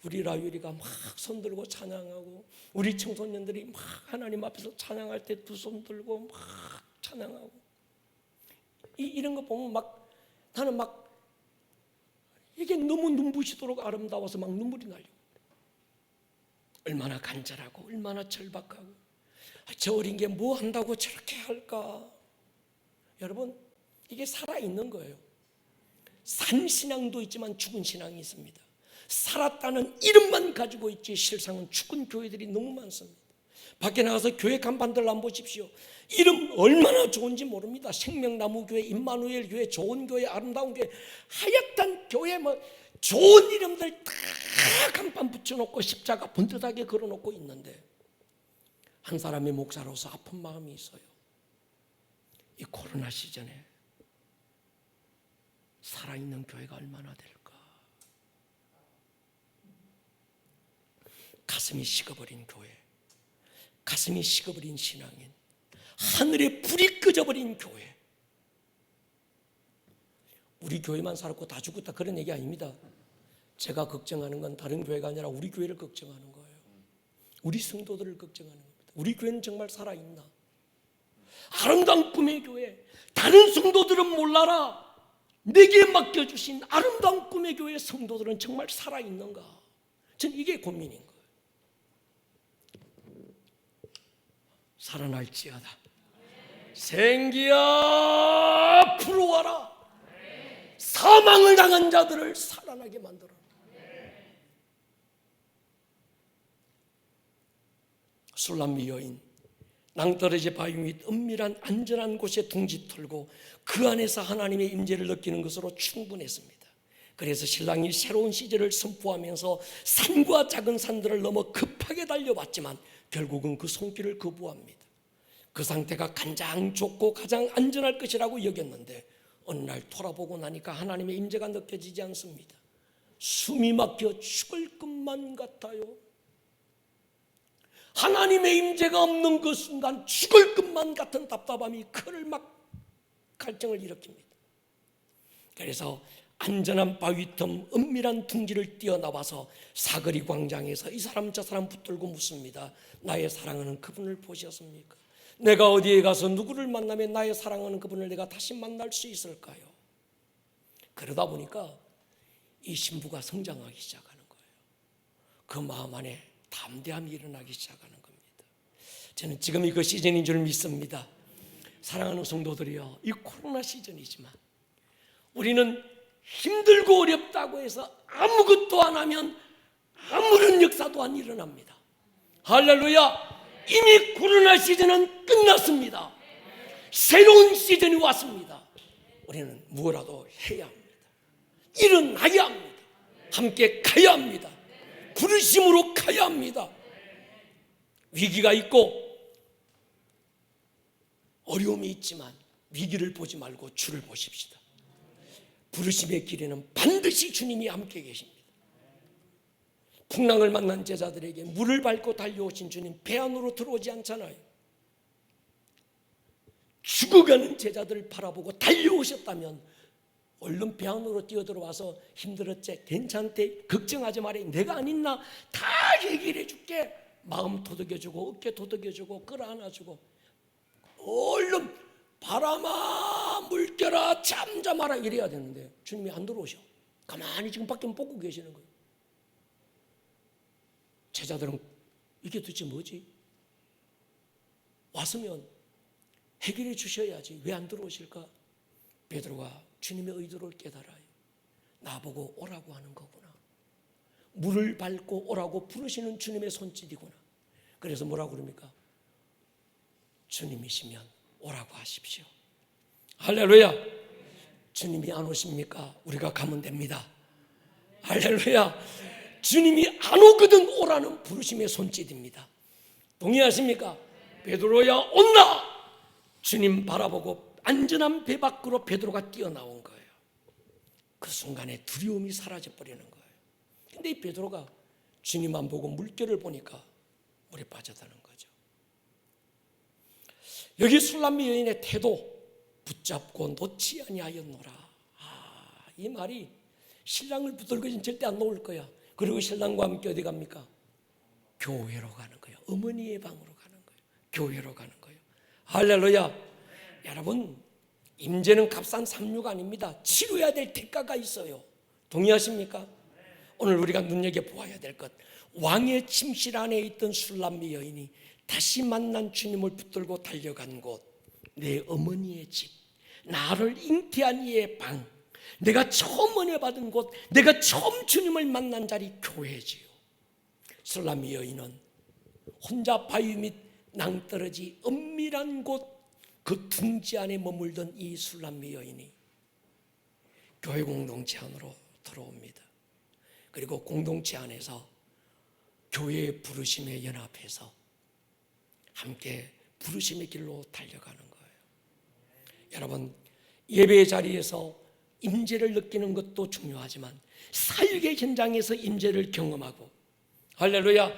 우리 라유리가 막 손들고 찬양하고, 우리 청소년들이 막 하나님 앞에서 찬양할 때 두 손 들고 막 찬양하고, 이런 거 보면 막 나는 막 이게 너무 눈부시도록 아름다워서 막 눈물이 나려고. 얼마나 간절하고 얼마나 절박하고, 저 어린 게 뭐 한다고 저렇게 할까. 여러분, 이게 살아있는 거예요. 산 신앙도 있지만 죽은 신앙이 있습니다. 살았다는 이름만 가지고 있지 실상은 죽은 교회들이 너무 많습니다. 밖에 나가서 교회 간판들 안 보십시오. 이름 얼마나 좋은지 모릅니다. 생명나무교회, 임마누엘 교회, 좋은 교회, 아름다운 교회, 하얗단 교회, 뭐 좋은 이름들 다 간판 붙여놓고 십자가 번듯하게 걸어놓고 있는데, 한 사람의 목사로서 아픈 마음이 있어요. 이 코로나 시즌에 살아있는 교회가 얼마나 될까. 가슴이 식어버린 교회, 가슴이 식어버린 신앙인, 하늘에 불이 꺼져버린 교회. 우리 교회만 살았고 다 죽었다, 그런 얘기 아닙니다. 제가 걱정하는 건 다른 교회가 아니라 우리 교회를 걱정하는 거예요. 우리 성도들을 걱정하는 겁니다. 우리 교회는 정말 살아있나? 아름다운 꿈의 교회, 다른 성도들은 몰라라, 내게 맡겨주신 아름다운 꿈의 교회 성도들은 정말 살아있는가? 저는 이게 고민인 거예요. 살아날지어다. 생기야 부러워라. 사망을 당한 자들을 살아나게 만들어. 술람미 여인, 낭떠러지 바위 및 은밀한 안전한 곳에 둥지 털고 그 안에서 하나님의 임재를 느끼는 것으로 충분했습니다. 그래서 신랑이 새로운 시절을 선포하면서 산과 작은 산들을 넘어 급하게 달려왔지만 결국은 그 손길을 거부합니다. 그 상태가 가장 좋고 가장 안전할 것이라고 여겼는데, 어느 날 돌아보고 나니까 하나님의 임재가 느껴지지 않습니다. 숨이 막혀 죽을 것만 같아요. 하나님의 임재가 없는 그 순간 죽을 것만 같은 답답함이 그를 막 갈증을 일으킵니다. 그래서 안전한 바위틈 은밀한 둥지를 뛰어나와서 사거리 광장에서 이 사람 저 사람 붙들고 묻습니다. 나의 사랑하는 그분을 보셨습니까? 내가 어디에 가서 누구를 만나면 나의 사랑하는 그분을 내가 다시 만날 수 있을까요? 그러다 보니까 이 신부가 성장하기 시작하는 거예요. 그 마음 안에 담대함이 일어나기 시작하는 겁니다. 저는 지금이 그 시즌인 줄 믿습니다. 사랑하는 성도들이요, 이 코로나 시즌이지만 우리는 힘들고 어렵다고 해서 아무것도 안 하면 아무런 역사도 안 일어납니다. 할렐루야. 이미 코로나 시즌은 끝났습니다. 새로운 시즌이 왔습니다. 우리는 무엇라도 해야 합니다. 일어나야 합니다. 함께 가야 합니다. 부르심으로 가야 합니다. 위기가 있고 어려움이 있지만 위기를 보지 말고 주를 보십시다. 부르심의 길에는 반드시 주님이 함께 계십니다. 풍랑을 만난 제자들에게 물을 밟고 달려오신 주님 배 안으로 들어오지 않잖아요. 죽음 죽어가는 제자들을 바라보고 달려오셨다면 얼른 배 안으로 뛰어들어와서 힘들었지? 괜찮대? 걱정하지 마라. 내가 안 있나? 다 해결해 줄게. 마음 도덕여주고 어깨 도덕여주고 끌어안아주고 얼른 바람아 물결아 잠잠하라 이래야 되는데 주님이 안 들어오셔. 가만히 지금 밖에 보고 계시는 거예요. 제자들은 이게 도대체 뭐지? 왔으면 해결해 주셔야지 왜 안 들어오실까? 베드로가 주님의 의도를 깨달아요. 나보고 오라고 하는 거구나. 물을 밟고 오라고 부르시는 주님의 손짓이구나. 그래서 뭐라고 그럽니까? 주님이시면 오라고 하십시오. 할렐루야. 주님이 안 오십니까? 우리가 가면 됩니다. 할렐루야. 주님이 안 오거든 오라는 부르심의 손짓입니다. 동의하십니까? 베드로야 온나. 주님 바라보고 안전한 배 밖으로 베드로가 뛰어나온 거예요. 그 순간에 두려움이 사라져버리는 거예요. 근데 이 베드로가 주님만 보고 물결을 보니까 물에 빠졌다는 거죠. 여기 술람미 여인의 태도, 붙잡고 놓지 아니하였노라. 이 말이 신랑을 붙들고는 절대 안 놓을 거야. 그리고 신랑과 함께 어디 갑니까? 교회로 가는 거예요. 어머니의 방으로 가는 거예요. 교회로 가는 거예요. 할렐루야. 여러분, 임재는 값싼 상류가 아닙니다. 치러야 될 대가가 있어요. 동의하십니까? 오늘 우리가 눈여겨보아야 될 것, 왕의 침실 안에 있던 술람미 여인이 다시 만난 주님을 붙들고 달려간 곳, 내 어머니의 집, 나를 잉태한 이의 방, 내가 처음 은혜 받은 곳, 내가 처음 주님을 만난 자리 교회지요. 술람미 여인은 혼자 바위 밑 낭떠러지 은밀한 곳, 그 둥지 안에 머물던 이 술람미 여인이 교회 공동체 안으로 들어옵니다. 그리고 공동체 안에서 교회의 부르심에 연합해서 함께 부르심의 길로 달려가는 거예요. 여러분, 예배의 자리에서 임재를 느끼는 것도 중요하지만 사역의 현장에서 임재를 경험하고, 할렐루야,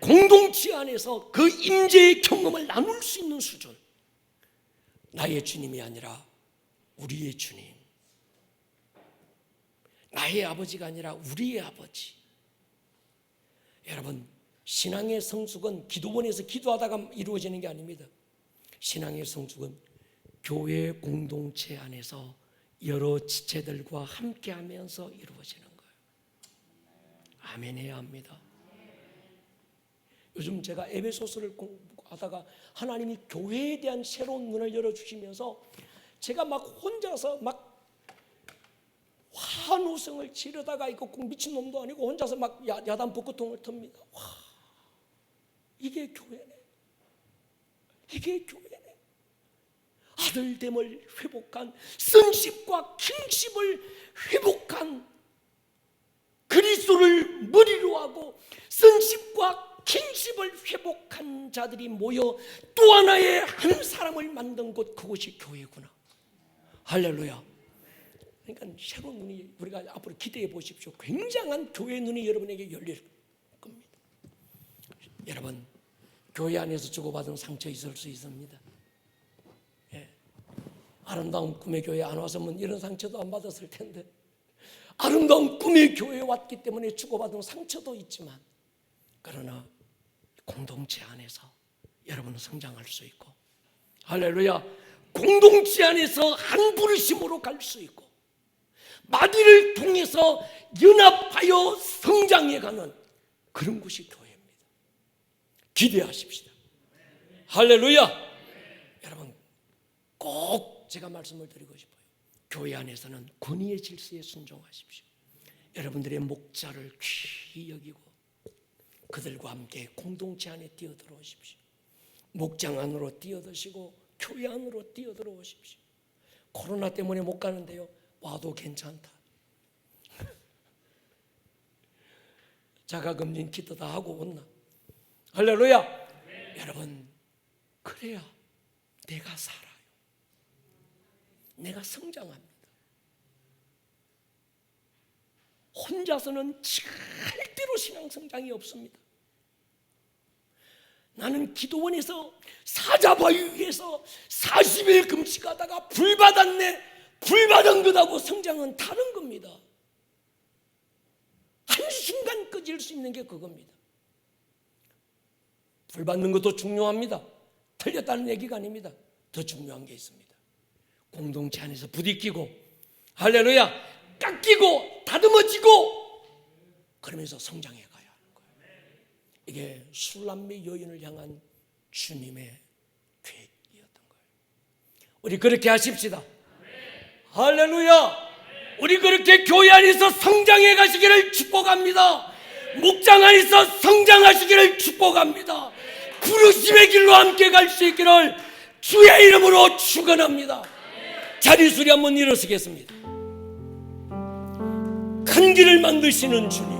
공동체 안에서 그 임재의 경험을 나눌 수 있는 수준, 나의 주님이 아니라 우리의 주님, 나의 아버지가 아니라 우리의 아버지. 여러분, 신앙의 성숙은 기도원에서 기도하다가 이루어지는 게 아닙니다. 신앙의 성숙은 교회 공동체 안에서 여러 지체들과 함께하면서 이루어지는 거예요. 아멘 해야 합니다. 요즘 제가 에베소서를 공부하다가 하나님이 교회에 대한 새로운 눈을 열어주시면서 제가 막 혼자서 막 환호성을 지르다가 이거 미친놈도 아니고 혼자서 막 야단 벚꽃통을 틉니다. 와, 이게 교회네. 이게 교회네. 아들됨을 회복한, 선십과 킹십을 회복한, 그리스도를 머리로 하고 선십과 킹십을 회복한 자들이 모여 또 하나의 한 사람을 만든 곳, 그곳이 교회구나. 할렐루야. 그러니까 새로운 눈이, 우리가 앞으로 기대해 보십시오. 굉장한 교회 눈이 여러분에게 열릴 겁니다. 여러분, 교회 안에서 주고받은 상처 있을 수 있습니다. 예. 아름다운 꿈의 교회 안 왔으면 이런 상처도 안 받았을 텐데, 아름다운 꿈의 교회에 왔기 때문에 주고받은 상처도 있지만, 그러나 공동체 안에서 여러분은 성장할 수 있고, 할렐루야, 공동체 안에서 한 부르심으로 갈 수 있고, 마디를 통해서 연합하여 성장해가는 그런 곳이 교회입니다. 기대하십시다. 할렐루야. 여러분, 꼭 제가 말씀을 드리고 싶어요. 교회 안에서는 권위의 질서에 순종하십시오. 여러분들의 목자를 귀히 여기고 그들과 함께 공동체 안에 뛰어들어오십시오. 목장 안으로 뛰어드시고 교회 안으로 뛰어들어오십시오. 코로나 때문에 못 가는데요, 와도 괜찮다. 자가격리 키트 다 하고 온나? 할렐루야. 여러분, 그래야 내가 살아요. 내가 성장합니다. 혼자서는 절대로 신앙 성장이 없습니다. 나는 기도원에서 사자바위 위에서 40일 금식하다가 불 받았네, 불 받은 것하고 성장은 다른 겁니다. 한순간 꺼질 수 있는 게 그겁니다. 불 받는 것도 중요합니다. 틀렸다는 얘기가 아닙니다. 더 중요한 게 있습니다. 공동체 안에서 부딪히고, 할렐루야, 깎이고 다듬어지고 그러면서 성장해 가야 하는 거예요. 이게 술람미 여인을 향한 주님의 계획이었던 거예요. 우리 그렇게 하십시다. 할렐루야. 우리 그렇게 교회 안에서 성장해 가시기를 축복합니다. 목장 안에서 성장하시기를 축복합니다. 부르심의 길로 함께 갈 수 있기를 주의 이름으로 축원합니다. 자리수리 한번 일어서겠습니다. 큰 길을 만드시는 주님,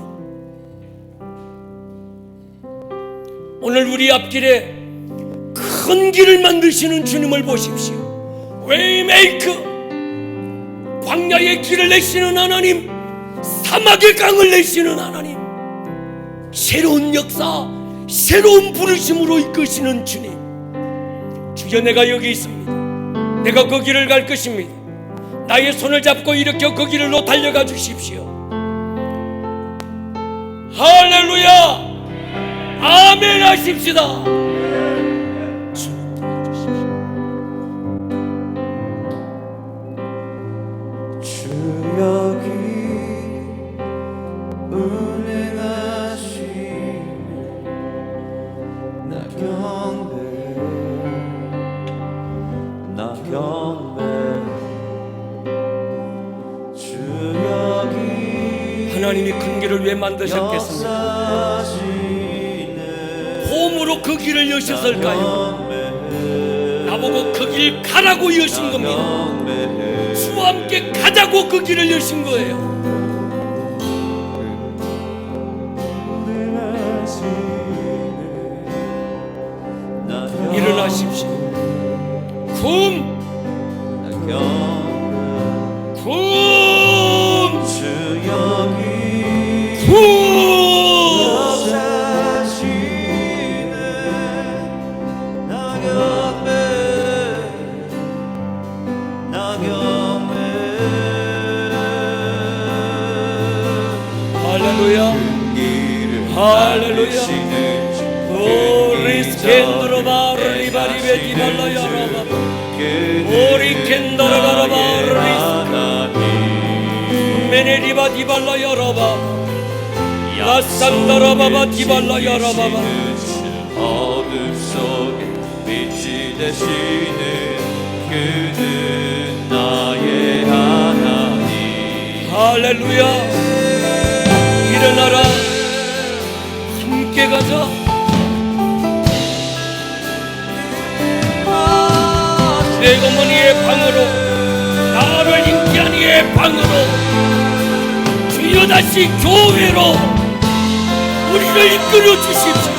오늘 우리 앞길에 큰 길을 만드시는 주님을 보십시오. 웨이메이크, 광야의 길을 내시는 하나님, 사막의 강을 내시는 하나님, 새로운 역사, 새로운 부르심으로 이끄시는 주님. 주여, 내가 여기 있습니다. 내가 그 길을 갈 것입니다. 나의 손을 잡고 일으켜 그 길로 달려가 주십시오. 할렐루야, 아멘 하십시다. 주님 도와주십시오. 주 여기 운행하시네, 나 경배, 나 경배. 주 여기 하나님이 큰 길을 왜 만드셨겠습니까? 홈으로 그 길을 여셨을까요? 나보고 그 길 가라고 여신 겁니다. 주와 함께 가자고 그 길을 여신 거예요. 일어나십시오. 금 할렐루야. 오리스켄드로바 리바리베 디발라야라바 오리켄더라바라바 메네리바 디발라야라바 라산다라바바 디발라야라바바. 어둠 속에 빛이 되시는 그는 나의 하나님. 할렐루야. 일어나라, 함께 가자. 내 어머니의 방으로, 나를 인기한 이의 방으로, 주여 다시 교회로 우리를 이끌어 주십시오.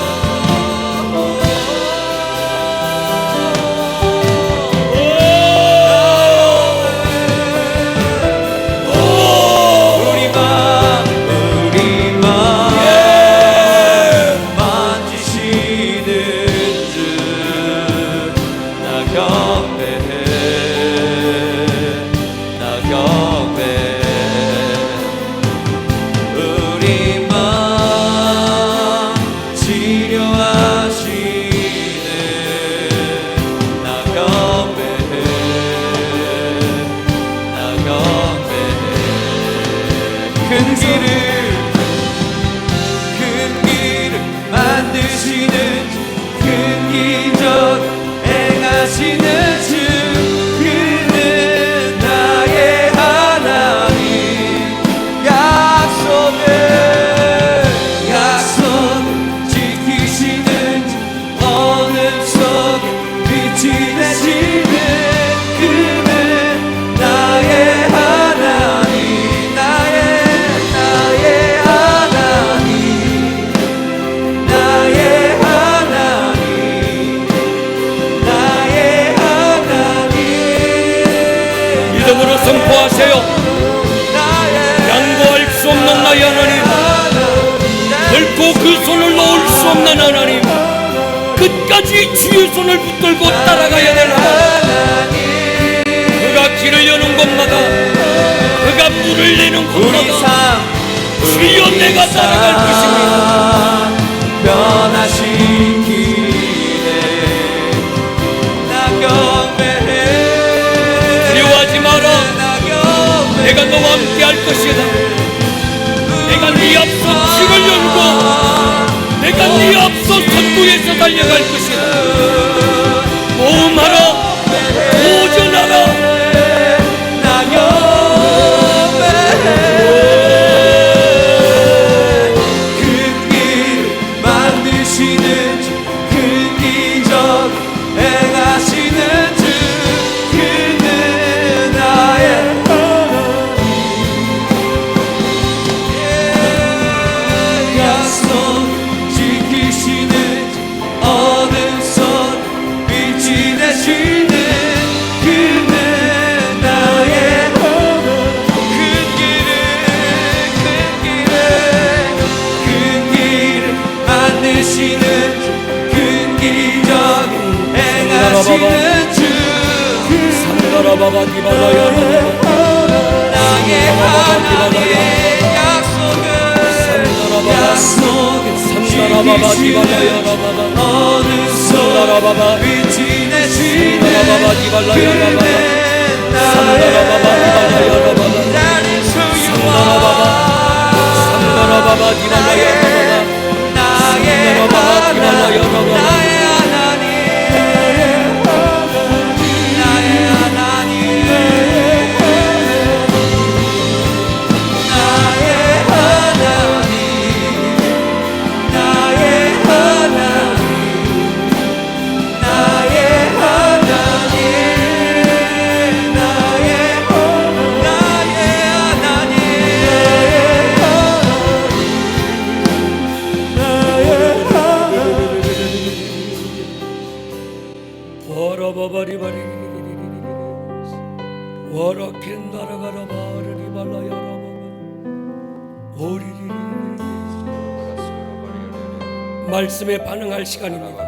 선포하세요. 양보할 수 없는 나의 하나님, 결코 그 손을 놓을 수 없는 하나님, 끝까지 주의 손을 붙들고 따라가야 되는 것. 그가 길을 여는 곳마다, 그가 물을 내는 곳마다 주여 내가 따라갈 것입니다. 변화시키네. 나 경배해. 두려워하지 마라. 내가 너와 함께 할 것이다. 내가 네 앞서 길을 열고 내가 네 앞서 선두에서 달려갈 것이다. 모험하라, 도전하라. 나 경배해. 큰 길 만드시는 주, 큰 기적 행하시는 주, 그는 나의 약속 지키시는 주, 어느 손 빛이 되시는 그는 나의 큰 길을 만드시는 주, 큰 기적 행하시는 주, 나의 하나님의 약속은 지키시는 어느 손 빛이 내시는 그는 나의 소유와 나의 말씀에 반응할 시간입니다.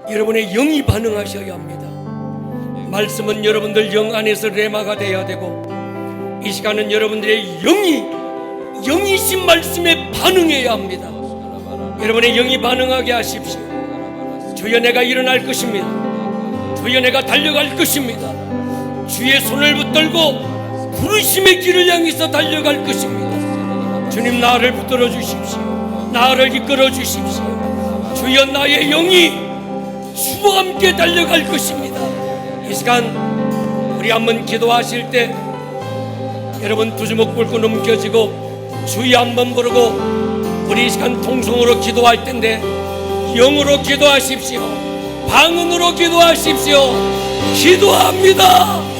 여러분의 영이 반응하셔야 합니다. 말씀은 여러분들 영 안에서 레마가 돼야 되고, 이 시간은 여러분들의 영이신 말씀에 반응해야 합니다. 여러분의 영이 반응하게 하십시오. 주여 내가 일어날 것입니다. 주여 내가 달려갈 것입니다. 주의 손을 붙들고 부르심의 길을 향해서 달려갈 것입니다. 주님 나를 붙들어 주십시오. 나를 이끌어 주십시오. 주여 나의 영이 주와 함께 달려갈 것입니다. 이 시간 우리 한번 기도하실 때 여러분 두 주먹 꿇고 넘겨지고 주여 한번 부르고 우리 이 시간 통성으로 기도할 텐데 영으로 기도하십시오. 방언으로 기도하십시오. 기도합니다.